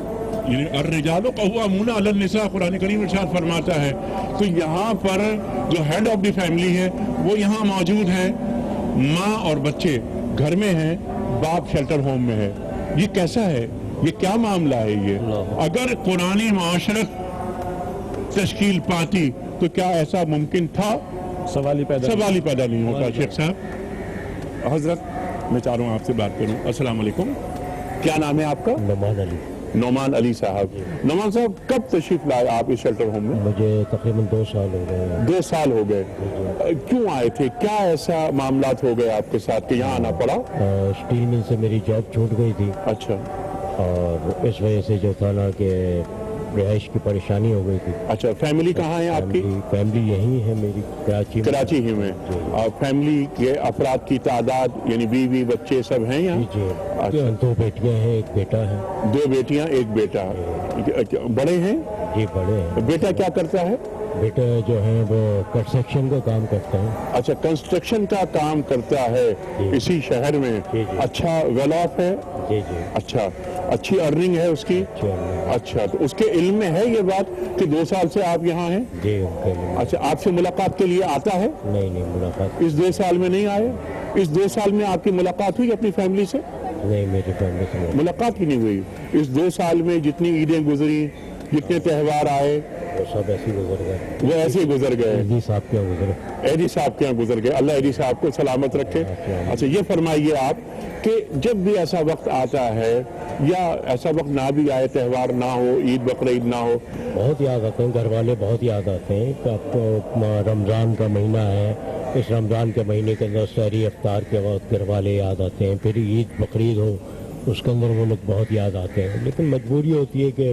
الرجال قوامون علی النساء قرآن کریم ارشاد فرماتا ہے. تو یہاں پر جو ہیڈ آف دی فیملی ہے وہ یہاں موجود ہے، ماں اور بچے گھر میں ہیں، باپ شیلٹر ہوم میں ہے. یہ کیسا ہے؟ یہ کیا معاملہ ہے؟ یہ اگر قرآنی معاشرت تشکیل پاتی تو کیا ایسا ممکن تھا؟ سوال ہی پیدا نہیں ہوتا. شیخ صاحب، حضرت میں چاہ رہا ہوں آپ سے بات کروں. السلام علیکم، کیا نام ہے آپ کا؟ نعمان علی صاحب. نعمان صاحب، کب تشریف لائے آپ اس شیلٹر ہوم میں؟ مجھے تقریباً 2 سال ہو گئے. 2 سال ہو گئے. کیوں آئے تھے؟ کیا ایسا معاملات ہو گئے آپ کے ساتھ کہ یہاں آنا پڑا؟ اسٹیل مل سے میری جاب چھوٹ گئی تھی. اچھا. اور اس وجہ سے جو تھا نا کہ رہائش کی پریشانی ہو گئی تھی. اچھا، فیملی کہاں ہے آپ کی؟ فیملی یہی ہے میری، کراچی ہی میں. اور فیملی کے افراد کی تعداد یعنی بیوی بچے سب ہیں یہاں؟ جی. 2 بیٹیاں ہیں، 1 بیٹا ہے. 2 بیٹیاں 1 بیٹا. بڑے ہیں؟ جی بڑے ہیں. بیٹا کیا کرتا ہے؟ بیٹا جو ہے وہ کنسٹرکشن کا کام کرتا ہے. اچھا، کنسٹرکشن کا کام کرتا ہے اسی شہر میں. اچھا، ویل آف ہے؟ جی. اچھا، اچھی ارننگ ہے اس کی؟ اچھا، تو اس کے علم میں ہے یہ بات کہ 2 سال سے آپ یہاں ہیں؟ جی. اچھا، آپ سے ملاقات کے لیے آتا ہے؟ نہیں ملاقات اس 2 سال میں نہیں آئے؟ اس 2 سال میں آپ کی ملاقات ہوئی اپنی فیملی سے؟ نہیں، میری فیملی سے ملاقات ہی نہیں ہوئی. اس 2 سال میں جتنی عیدیں گزری، جتنے تہوار آئے، وہ سب ایسے گزر گئے. وہ ایسے گزر گئے. ایڈی صاحب کیا گزرے؟ ایڈی صاحب کے یہاں گزر گئے. اللہ ایڈی صاحب کو سلامت رکھے. اچھا، یہ فرمائیے آپ کہ جب بھی ایسا وقت آتا ہے یا ایسا وقت نہ بھی آئے، تہوار نہ ہو، عید بقرعید نہ ہو، بہت یاد آتے ہیں، گھر والے بہت یاد آتے ہیں کہ آپ کو رمضان کا مہینہ ہے، اس رمضان کے مہینے کے اندر سحری افطار کے وقت گھر والے یاد آتے ہیں. پھر عید بقرعید ہو اس کے اندر وہ لوگ بہت یاد آتے ہیں. لیکن مجبوری ہوتی ہے کہ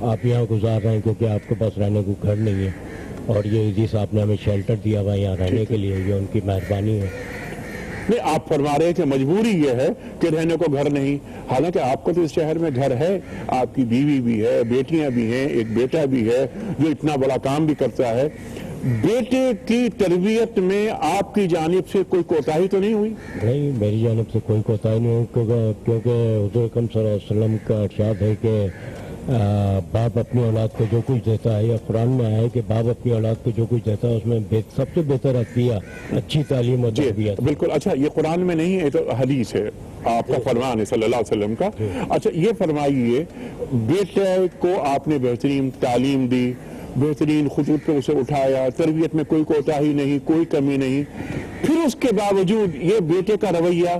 آپ یہاں گزار رہے ہیں کیونکہ آپ کے پاس رہنے کو گھر نہیں ہے، اور یہ ایڈی صاحب نے ہمیں شیلٹر دیا ہوا یہاں رہنے کے لیے، یہ ان کی مہربانی ہے. نہیں، آپ فرما رہے ہیں کہ مجبوری یہ ہے کہ رہنے کو گھر نہیں، حالانکہ آپ کو تو اس شہر میں گھر ہے، آپ کی بیوی بھی ہے، بیٹیاں بھی ہیں، 1 بیٹا بھی ہے جو اتنا بڑا کام بھی کرتا ہے. بیٹے کی تربیت میں آپ کی جانب سے کوئی کوتاہی تو نہیں ہوئی؟ نہیں، میری جانب سے کوئی کوتاہی نہیں ہوئی، کیونکہ حضور اکرم صلی اللہ علیہ وسلم کا ارشاد ہے کہ باپ اپنی اولاد کو جو کچھ دیتا ہے، یا قرآن میں آیا ہے کہ باپ اپنی اولاد کو جو کچھ دیتا ہے اس میں سب سے بہتر عطیہ اچھی تعلیم اور تربیت. بالکل. اچھا، یہ قرآن میں نہیں ہے، تو حدیث ہے، آپ کا فرمان ہے صلی اللہ علیہ وسلم کا. اچھا، یہ فرمائیے، بیٹے کو آپ نے بہترین تعلیم دی، بہترین خطوط پہ اسے اٹھایا، تربیت میں کوئی کوتاہی نہیں، کوئی کمی نہیں، پھر اس کے باوجود یہ بیٹے کا رویہ؟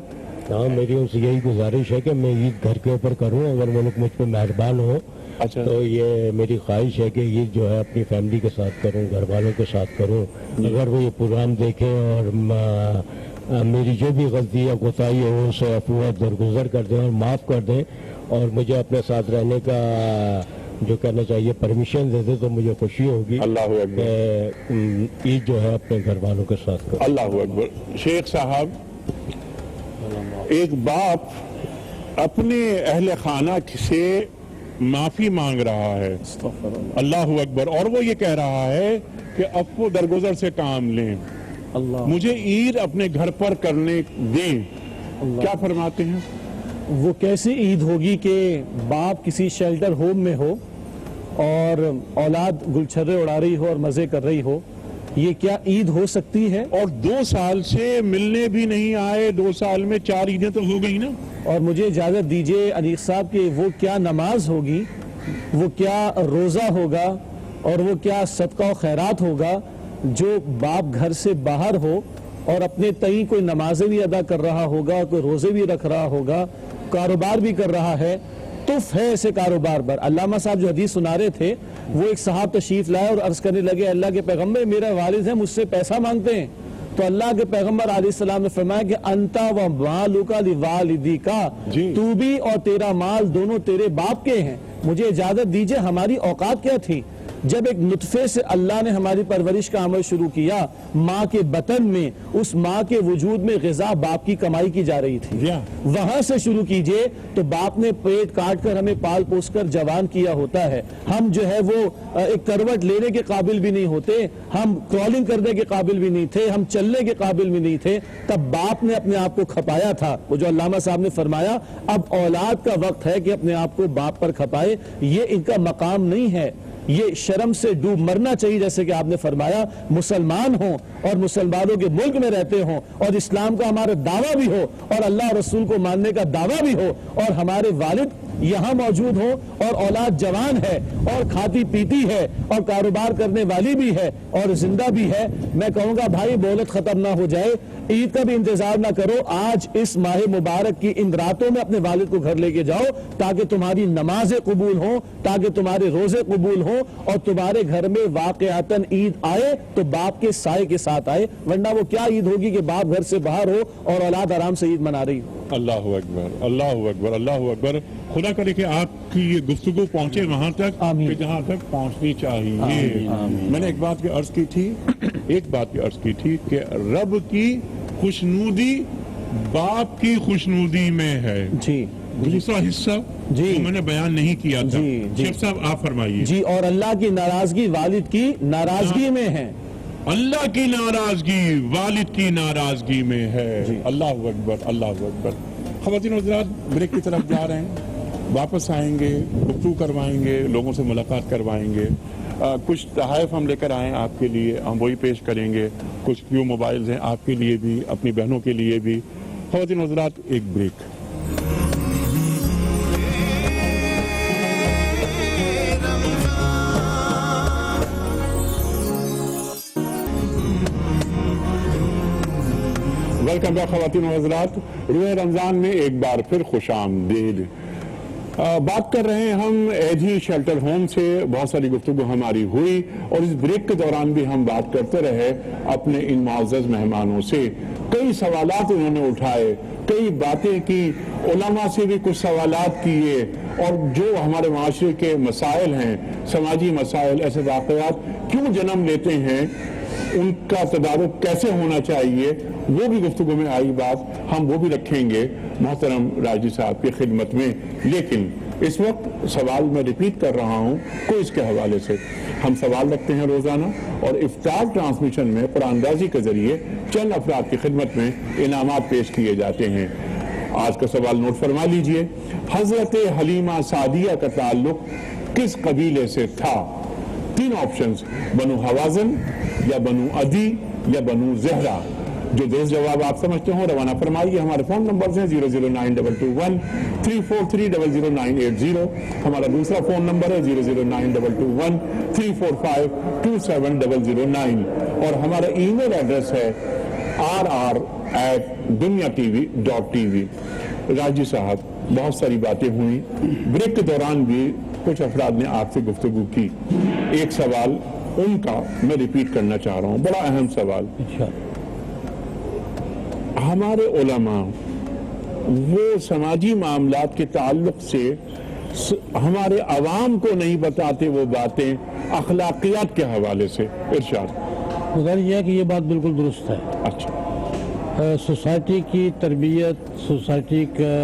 ہاں، میری ان سے یہی گزارش ہے کہ میں عید گھر کے اوپر کروں، اگر وہ لوگ مجھ پہ مہربان ہو. اچھا. تو یہ میری خواہش ہے کہ عید جو ہے اپنی فیملی کے ساتھ کروں، گھر والوں کے ساتھ کروں. اگر وہ یہ پروگرام دیکھیں اور میری جو بھی غلطی یا کوتاہی ہو اسے عفو درگزر کر دیں اور معاف کر دیں، اور مجھے اپنے ساتھ رہنے کا جو کہنا چاہیے پرمیشن دے دے، تو مجھے خوشی ہوگی. اللہ اکبر. عید جو ہے اپنے گھر والوں کے ساتھ کروں. اللہ اکبر. شیخ صاحب، ایک باپ اپنے اہل خانہ سے معافی مانگ رہا ہے، اللہ اکبر، اور وہ یہ کہہ رہا ہے کہ عفو درگزر سے کام لیں، مجھے عید اپنے گھر پر کرنے دیں. کیا فرماتے ہیں؟ وہ کیسی عید ہوگی کہ باپ کسی شیلٹر ہوم میں ہو اور اولاد گلچھرے اڑا رہی ہو اور مزے کر رہی ہو؟ یہ کیا عید ہو سکتی ہے؟ اور 2 سال سے ملنے بھی نہیں آئے، 2 سال میں 4 عیدیں تو ہو گئی نا. اور مجھے اجازت دیجئے انیق صاحب کہ وہ کیا نماز ہوگی، وہ کیا روزہ ہوگا، اور وہ کیا صدقہ و خیرات ہوگا جو باپ گھر سے باہر ہو اور اپنے تئیں کوئی نمازیں بھی ادا کر رہا ہوگا، کوئی روزے بھی رکھ رہا ہوگا، کاروبار بھی کر رہا ہے، تف ہے ایسے کاروبار پر۔ علامہ صاحب جو حدیث سنا رہے تھے، وہ ایک صاحب تشریف لائے اور عرض کرنے لگے اللہ کے پیغمبر میرے والد ہیں مجھ سے پیسہ مانگتے ہیں، تو اللہ کے پیغمبر علیہ السلام نے فرمایا کہ انتا و مالک لوالدیک، تو بھی اور تیرا مال دونوں تیرے باپ کے ہیں، مجھے اجازت دیجئے ہماری اوقات کیا تھی؟ جب ایک نطفے سے اللہ نے ہماری پرورش کا عمل شروع کیا، ماں کے بطن میں، اس ماں کے وجود میں غذا باپ کی کمائی کی جا رہی تھی، وہاں سے شروع کیجئے تو باپ نے پیٹ کاٹ کر ہمیں پال پوس کر جوان کیا ہوتا ہے، ہم جو ہے وہ ایک کروٹ لینے کے قابل بھی نہیں ہوتے، ہم کرالنگ کرنے کے قابل بھی نہیں تھے، ہم چلنے کے قابل بھی نہیں تھے، تب باپ نے اپنے آپ کو کھپایا تھا۔ وہ جو علامہ صاحب نے فرمایا اب اولاد کا وقت ہے کہ اپنے آپ کو باپ پر کھپائے، یہ ان کا مقام نہیں ہے، یہ شرم سے ڈوب مرنا چاہیے، جیسے کہ آپ نے فرمایا مسلمان ہوں اور مسلمانوں کے ملک میں رہتے ہوں اور اسلام کا ہمارا دعویٰ بھی ہو اور اللہ رسول کو ماننے کا دعویٰ بھی ہو اور ہمارے والد یہاں موجود ہوں اور اولاد جوان ہے اور کھاتی پیتی ہے اور کاروبار کرنے والی بھی ہے اور زندہ بھی ہے، میں کہوں گا بھائی مہلت ختم نہ ہو جائے، عید کا بھی انتظار نہ کرو، آج اس ماہ مبارک کی ان راتوں میں اپنے والد کو گھر لے کے جاؤ تاکہ تمہاری نمازیں قبول ہوں، تاکہ تمہارے روزے قبول ہوں اور تمہارے گھر میں واقعتاً عید آئے تو باپ کے سائے کے ساتھ آئے، ورنہ وہ کیا عید ہوگی کہ باپ گھر سے باہر ہو اور اولاد آرام سے عید منا رہی ہو۔ اللہ اکبر، اللہ اکبر، اللہ اکبر۔ خدا کرے کہ آپ کی یہ گفتگو پہنچے وہاں تک کہ جہاں تک پہنچنی چاہیے۔ میں نے ایک بات کی عرض کی تھی کہ رب کی خوشنودی باپ کی خوشنودی میں ہے۔ جی دوسرا حصہ جو میں نے بیان نہیں کیا تھا، شیخ صاحب آپ فرمائیے۔ جی، اور اللہ کی ناراضگی والد کی ناراضگی میں ہے۔ اللہ کی ناراضگی والد کی ناراضگی میں ہے۔ اللہ اکبر، اللہ اکبر۔ خواتین و حضرات بریک کی طرف جا رہے ہیں، واپس آئیں گے، گفتگو کروائیں گے، لوگوں سے ملاقات کروائیں گے، کچھ تحائف ہم لے کر آئے ہیں آپ کے لیے، ہم وہی پیش کریں گے، کچھ کیو موبائلز ہیں آپ کے لیے بھی، اپنی بہنوں کے لیے بھی۔ خواتین و حضرات ایک بریک۔ ویلکم بیک خواتین و حضرات، روح رمضان میں ایک بار پھر خوش آمدید۔ بات کر رہے ہیں ہم ایجی شیلٹر ہوم سے، بہت ساری گفتگو ہماری ہوئی اور اس بریک کے دوران بھی ہم بات کرتے رہے اپنے ان معزز مہمانوں سے، کئی سوالات انہوں نے اٹھائے، کئی باتیں کی، علماء سے بھی کچھ سوالات کیے، اور جو ہمارے معاشرے کے مسائل ہیں، سماجی مسائل، ایسے واقعات کیوں جنم لیتے ہیں، ان کا تدارک کیسے ہونا چاہیے، وہ بھی گفتگو میں آئی بات، ہم وہ بھی رکھیں گے محترم راجی صاحب کی خدمت میں۔ لیکن اس وقت سوال میں ریپیٹ کر رہا ہوں کوئز کے حوالے سے، ہم سوال رکھتے ہیں روزانہ اور افطار ٹرانسمیشن میں قرآن اندازی کے ذریعے چند افراد کی خدمت میں انعامات پیش کیے جاتے ہیں۔ آج کا سوال نوٹ فرما لیجئے، حضرت حلیمہ سعدیہ کا تعلق کس قبیلے سے تھا؟ تین آپشنز، بنو حوازن یا بنو عدی یا بنو زہرہ۔ جو درست جواب آپ سمجھتے ہوں روانہ فرمائیے۔ ہمارے فون نمبرز ہیں 00922 343 00980، ہمارا دوسرا فون نمبر ہے 00922 345 27009، اور ہمارا ای میل ایڈریس ہے rr@dunyatv.tv۔ راجی صاحب بہت ساری باتیں ہوئیں، بریک کے دوران بھی کچھ افراد نے آپ سے گفتگو کی، ایک سوال ان کا میں ریپیٹ کرنا چاہ رہا ہوں، بڑا اہم سوال۔ ہمارے علماء وہ سماجی معاملات کے تعلق سے ہمارے عوام کو نہیں بتاتے وہ باتیں اخلاقیات کے حوالے سے، ارشاد۔ مگر یہ ہے کہ یہ بات بالکل درست ہے۔ اچھا، سوسائٹی کی تربیت، سوسائٹی کا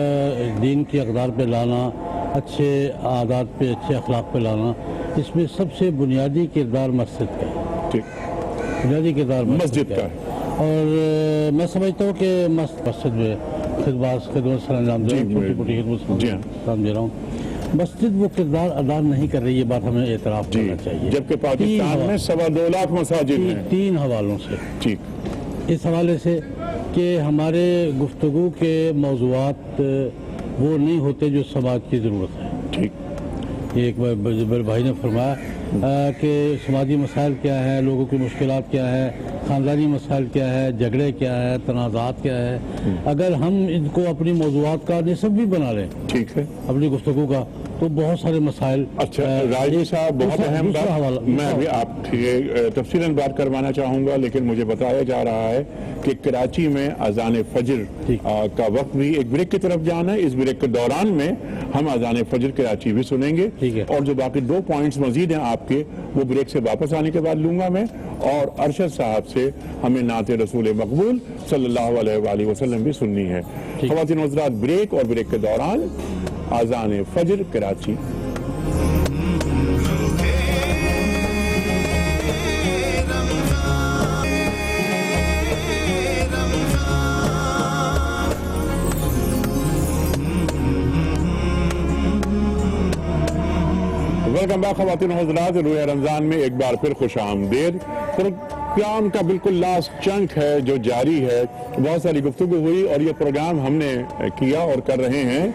دین کی اقدار پہ لانا، اچھے عادات پہ، اچھے اخلاق پہ لانا، اس میں سب سے بنیادی کردار مسجد کا ہے۔ ٹھیک، بنیادی کردار مسجد کا ہے، اور میں سمجھتا ہوں کہ مسجد میں خدمات سر انجام دے رہا ہوں، چھوٹی موٹی خدمت انجام دے رہا ہوں، مسجد وہ کردار ادا نہیں کر رہی، یہ بات ہمیں اعتراف کرنا چاہیے۔ جبکہ پاکستان میں 2.25 لاکھ مساجد ہیں۔ تین حوالوں سے، ٹھیک، اس حوالے سے کہ ہمارے گفتگو کے موضوعات وہ نہیں ہوتے جو سماج کی ضرورت ہے۔ ٹھیک، ایک بڑے بھائی نے فرمایا کہ سماجی مسائل کیا ہے، لوگوں کی مشکلات کیا ہے، خاندانی مسائل کیا ہے، جھگڑے کیا ہے، تنازعات کیا ہے. اگر ہم ان کو اپنی موضوعات کا نصب بھی بنا لیں ٹھیک ہے. اپنی گفتگو کا، تو بہت سارے مسائل. اچھا راجی صاحب، بہت اہم بات، میں ابھی آپ سے تفصیلاً بات کروانا چاہوں گا، لیکن مجھے بتایا جا رہا ہے کہ کراچی میں اذان فجر کا وقت بھی ایک بریک کی طرف جانا ہے. اس بریک کے دوران میں ہم اذان فجر کراچی بھی سنیں گے، اور جو باقی 2 پوائنٹس مزید ہیں آپ کے، وہ بریک سے واپس آنے کے بعد لوں گا میں. اور ارشد صاحب سے ہمیں نعت رسول مقبول صلی اللہ علیہ وآلہ وسلم بھی سننی ہے. خواتین و حضرات، بریک، اور بریک کے دوران اذان فجر کراچی. ویلکم بیک خواتین و حضرات، روح رمضان میں ایک بار پھر خوش آمدید. پروگرام کا بالکل لاسٹ چنک ہے جو جاری ہے. بہت ساری گفتگو ہوئی اور یہ پروگرام ہم نے کیا اور کر رہے ہیں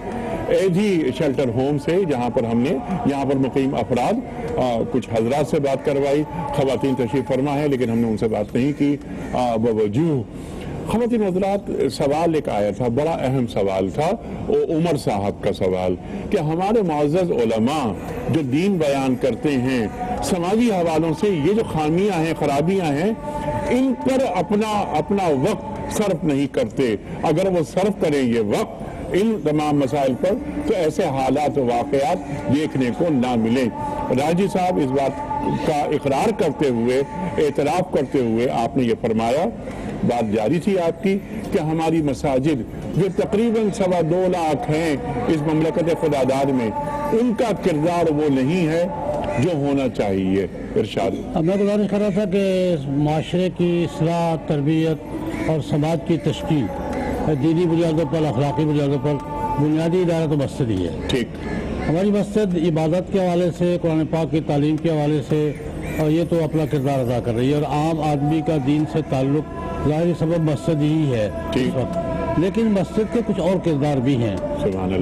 ایجی شیلٹر ہوم سے، جہاں پر ہم نے یہاں پر مقیم افراد کچھ حضرات سے بات کروائی. خواتین تشریف فرما ہے لیکن ہم نے ان سے بات نہیں کی. بوجوہ خواتین حضرات، سوال ایک آیا تھا، بڑا اہم سوال تھا، وہ عمر صاحب کا سوال، کہ ہمارے معزز علماء جو دین بیان کرتے ہیں سماجی حوالوں سے یہ جو خامیاں ہیں، خرابیاں ہیں، ان پر اپنا وقت صرف نہیں کرتے. اگر وہ صرف کریں یہ وقت ان تمام مسائل پر تو ایسے حالات و واقعات دیکھنے کو نہ ملیں. راجی صاحب اس بات کا اقرار کرتے ہوئے، اعتراف کرتے ہوئے آپ نے یہ فرمایا، بات جاری تھی آپ کی، کہ ہماری مساجد جو تقریباً 2.25 لاکھ ہیں اس مملکت خداداد میں، ان کا کردار وہ نہیں ہے جو ہونا چاہیے. ارشاد. میں گزارش کر رہا تھا کہ معاشرے کی اصلاح، تربیت اور سماج کی تشکیل دینی بنیادوں پر، اخلاقی بنیادوں پر بنیادی ادارہ تو مسجد ہی ہے. ٹھیک. ہماری مسجد عبادت کے حوالے سے، قرآن پاک کی تعلیم کے حوالے سے، اور یہ تو اپنا کردار ادا کر رہی ہے، اور عام آدمی کا دین سے تعلق ظاہری سبب مسجد ہی ہے اس وقت. لیکن مسجد کے کچھ اور کردار بھی ہیں.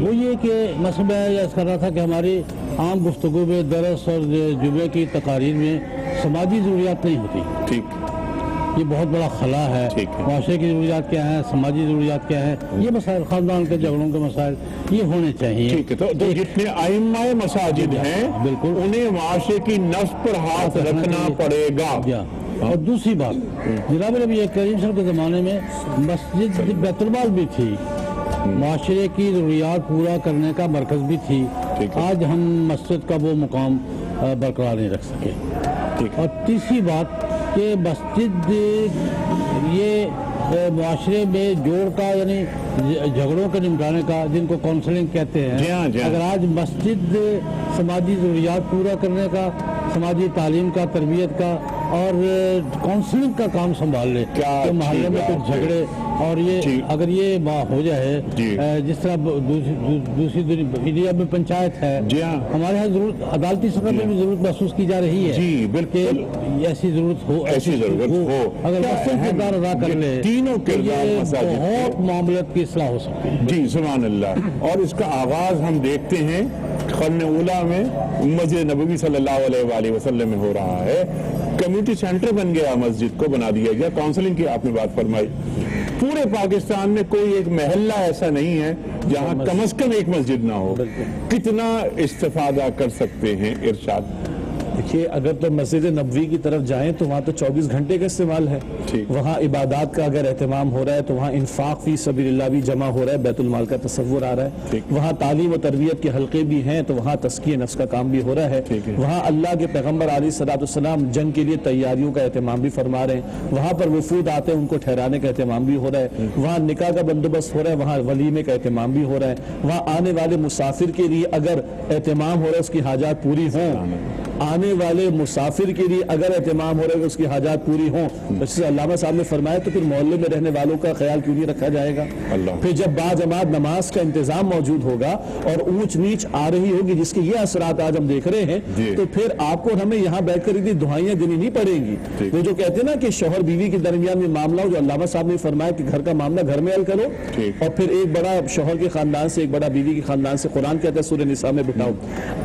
وہ یہ کہ مثلا میں یہ کر رہا تھا کہ ہماری عام گفتگو میں، درس اور جمعے کی تقاریر میں سماجی ضروریات نہیں ہوتی. ٹھیک. یہ بہت بڑا خلا ہے. معاشرے کی ضروریات کیا ہیں، سماجی ضروریات کیا ہیں، یہ مسائل، خاندان کے جھگڑوں کے مسائل، یہ ہونے چاہیے. ٹھیک ہے. تو جتنے ائمہ مساجد ہیں بالکل انہیں معاشرے کی نفس پر ہاتھ رکھنا پڑے گا. اور دوسری بات، جناب نبی کریم صلی اللہ علیہ وسلم کے زمانے میں مسجد بیت المال بھی تھی، معاشرے کی ضروریات پورا کرنے کا مرکز بھی تھی. آج ہم مسجد کا وہ مقام برقرار نہیں رکھ سکے. اور تیسری بات کہ مسجد یہ معاشرے میں جوڑ کا، یعنی جھگڑوں کے نمٹانے کا، جن کو کونسلنگ کہتے ہیں، اگر آج مسجد سماجی ضروریات پورا کرنے کا، سماجی تعلیم کا، تربیت کا اور کونسلنگ کا کام سنبھال لے، تو محلے میں کچھ جھگڑے اور یہ اگر یہ ہو جائے، جس طرح دوسری انڈیا میں پنچایت ہے، ہمارے یہاں ضرورت عدالتی سطح پہ بھی ضرورت محسوس کی جا رہی ہے کہ ایسی ضرورت ہو، اگر مسجد کردار ادا کر لے، تینوں کردار بہت معاملات کی اصلاح ہو سکتی ہے. جی سبحان اللہ. اور اس کا آغاز ہم دیکھتے ہیں قرن اولا میں مسجد نبوی صلی اللہ علیہ وآلہ وسلم میں ہو رہا ہے. کمیونٹی سینٹر بن گیا، مسجد کو بنا دیا گیا. کاؤنسلنگ کی آپ نے بات فرمائی. پورے پاکستان میں کوئی ایک محلہ ایسا نہیں ہے جہاں کم از کم ایک مسجد نہ ہو. کتنا استفادہ کر سکتے ہیں. ارشاد. دیکھیے، اگر تو مسجد نبوی کی طرف جائیں تو وہاں تو 24 گھنٹے کا استعمال ہے. وہاں عبادات کا اگر اہتمام ہو رہا ہے تو وہاں انفاق فی سبیل اللہ بھی جمع ہو رہا ہے، بیت المال کا تصور آ رہا ہے. وہاں تعلیم و تربیت کے حلقے بھی ہیں تو وہاں تزکیہ نفس کا کام بھی ہو رہا ہے. وہاں اللہ کے پیغمبر علیہ الصلوۃ والسلام جنگ کے لیے تیاریوں کا اہتمام بھی فرما رہے ہیں. وہاں پر وفود آتے ہیں، ان کو ٹھہرانے کا اہتمام بھی ہو رہا ہے. وہاں نکاح کا بندوبست ہو رہا ہے، وہاں ولیمے کا اہتمام بھی ہو رہا ہے. وہاں آنے والے مسافر کے لیے اگر اہتمام ہو رہا ہے اس کی حاجات پوری ہوں، آنے والے مسافر کے لیے اگر اہتمام ہو رہا ہے کہ اس کی حاجات پوری ہوں، جیسے علامہ صاحب نے فرمایا، تو پھر محلے میں رہنے والوں کا خیال کیوں نہیں رکھا جائے گا؟ پھر جب باجماعت نماز کا انتظام موجود ہوگا اور اونچ نیچ آ رہی ہوگی جس کے یہ اثرات آج ہم دیکھ رہے ہیں، تو پھر آپ کو ہمیں یہاں بیٹھ کر دعائیاں دینی نہیں پڑیں گی. وہ جو کہتے ہیں نا کہ شوہر بیوی کے درمیان میں معاملہ ہو، جو علامہ صاحب نے فرمایا کہ گھر کا معاملہ گھر میں حل کرو، اور پھر ایک بڑا شوہر کے خاندان سے، ایک بڑا بیوی کے خاندان سے، قرآن کہتا ہے سورہ نساء میں بٹھاؤ.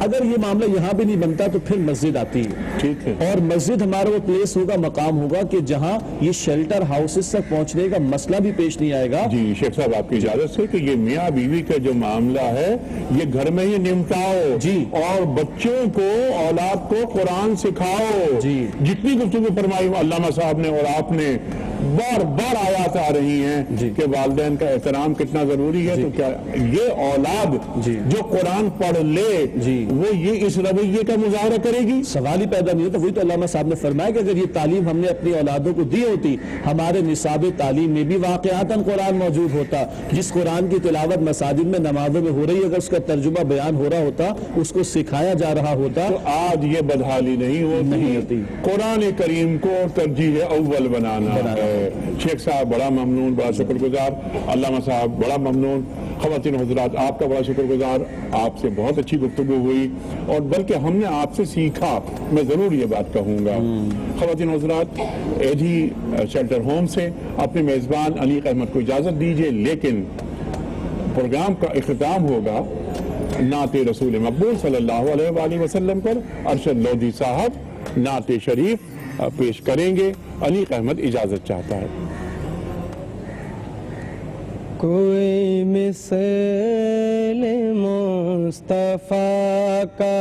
اگر یہ معاملہ یہاں بھی نہیں بنتا تو پھر مسجد آتی ہے. ٹھیک ہے. اور مسجد ہمارا وہ پلیس ہوگا, مقام ہوگا کہ جہاں یہ شیلٹر ہاؤسز تک پہنچنے کا مسئلہ بھی پیش نہیں آئے گا. جی شیخ صاحب آپ کی اجازت سے کہ یہ میاں بیوی کا جو معاملہ ہے یہ گھر میں ہی نمٹاؤ جی, اور بچوں کو اولاد کو قرآن سکھاؤ. جی, جتنی گفتگو فرمائی علامہ صاحب نے اور آپ نے, بار بار آیات آ رہی ہیں جی, کہ والدین کا احترام کتنا ضروری ہے. جی, تو کیا یہ اولاد جی, جو قرآن پڑھ لے جی, وہ یہ اس رویے کا مظاہرہ کرے گی؟ سوال ہی پیدا نہیں ہوتا. وہی تو علامہ صاحب نے فرمایا کہ اگر یہ تعلیم ہم نے اپنی اولادوں کو دی ہوتی, ہمارے نصاب تعلیم میں بھی واقعاتاً قرآن موجود ہوتا. جس قرآن کی تلاوت مساجد میں نمازوں میں ہو رہی ہے, اگر اس کا ترجمہ بیان ہو رہا ہوتا, اس کو سکھایا جا رہا ہوتا, تو آج یہ بدحالی نہیں ہوتی. قرآن کریم کو ترجیح اول بنانا ہے. شیخ صاحب بڑا ممنون, بڑا شکر گزار. علامہ صاحب بڑا ممنون. خواتین حضرات آپ کا بڑا شکر گزار. آپ سے بہت اچھی گفتگو ہوئی اور بلکہ ہم نے آپ سے سیکھا, میں ضرور یہ بات کہوں گا. خواتین حضرات, ایدھی شیلٹر ہوم سے اپنے میزبان انیق احمد کو اجازت دیجیے, لیکن پروگرام کا اختتام ہوگا نعت رسول مقبول صلی اللہ علیہ وآلہ وسلم پر. ارشد لودھی صاحب نعت شریف پیش کریں گے. انیق احمد اجازت چاہتا ہے. کوئی مثل مصطفیٰ کا,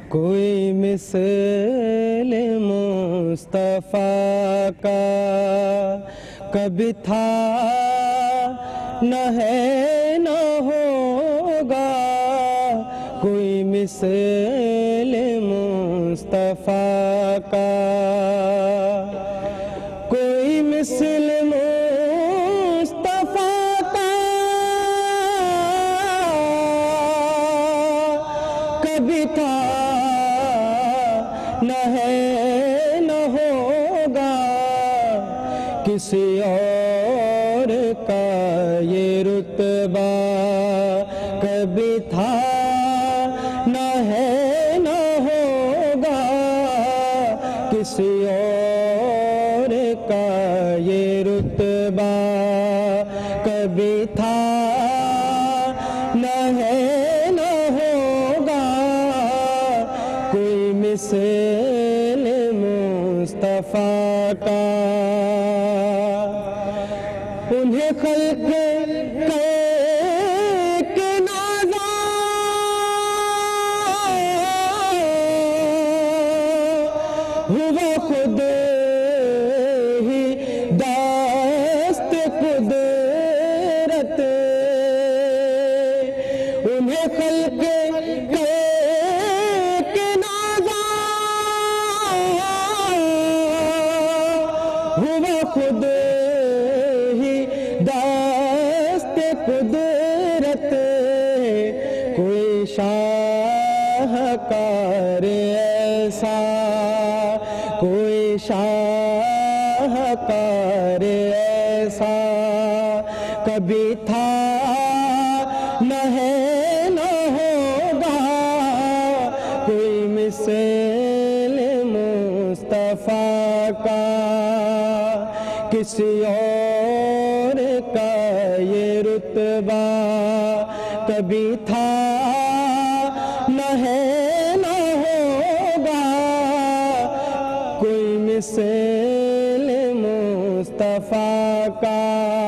کوئی مثل مصطفیٰ کا کبھی تھا نہ ہے نہ ہوگا. کوئی مثل مصطفیٰ کا, کوئی مثل کبھی تھا نہ ہے نہ ہوگا. کسی اور کا یہ رتبہ کبھی تھا نہ ہے نہ ہوگا. کسی اور کا یہ رتبہ کبھی تھا نہ ہے نہ ہوگا. کوئی مثل مصطفیٰ کا. انہیں خلق کے نازا ہوا خود ہی دست قدرت. انہیں خلق کے نازا ہوا خود ہی دست قدرت. کوئی شاہکار ایسا, کوئی شاہکار ایسا کبھی تھا نہ ہے نہ ہوگا. کوئی مثل مصطفیٰ کا, کسی اور کا یہ رتبہ کبھی تھا نہ ہے نہ ہوگا. کوئی مثل مصطفیٰ کا.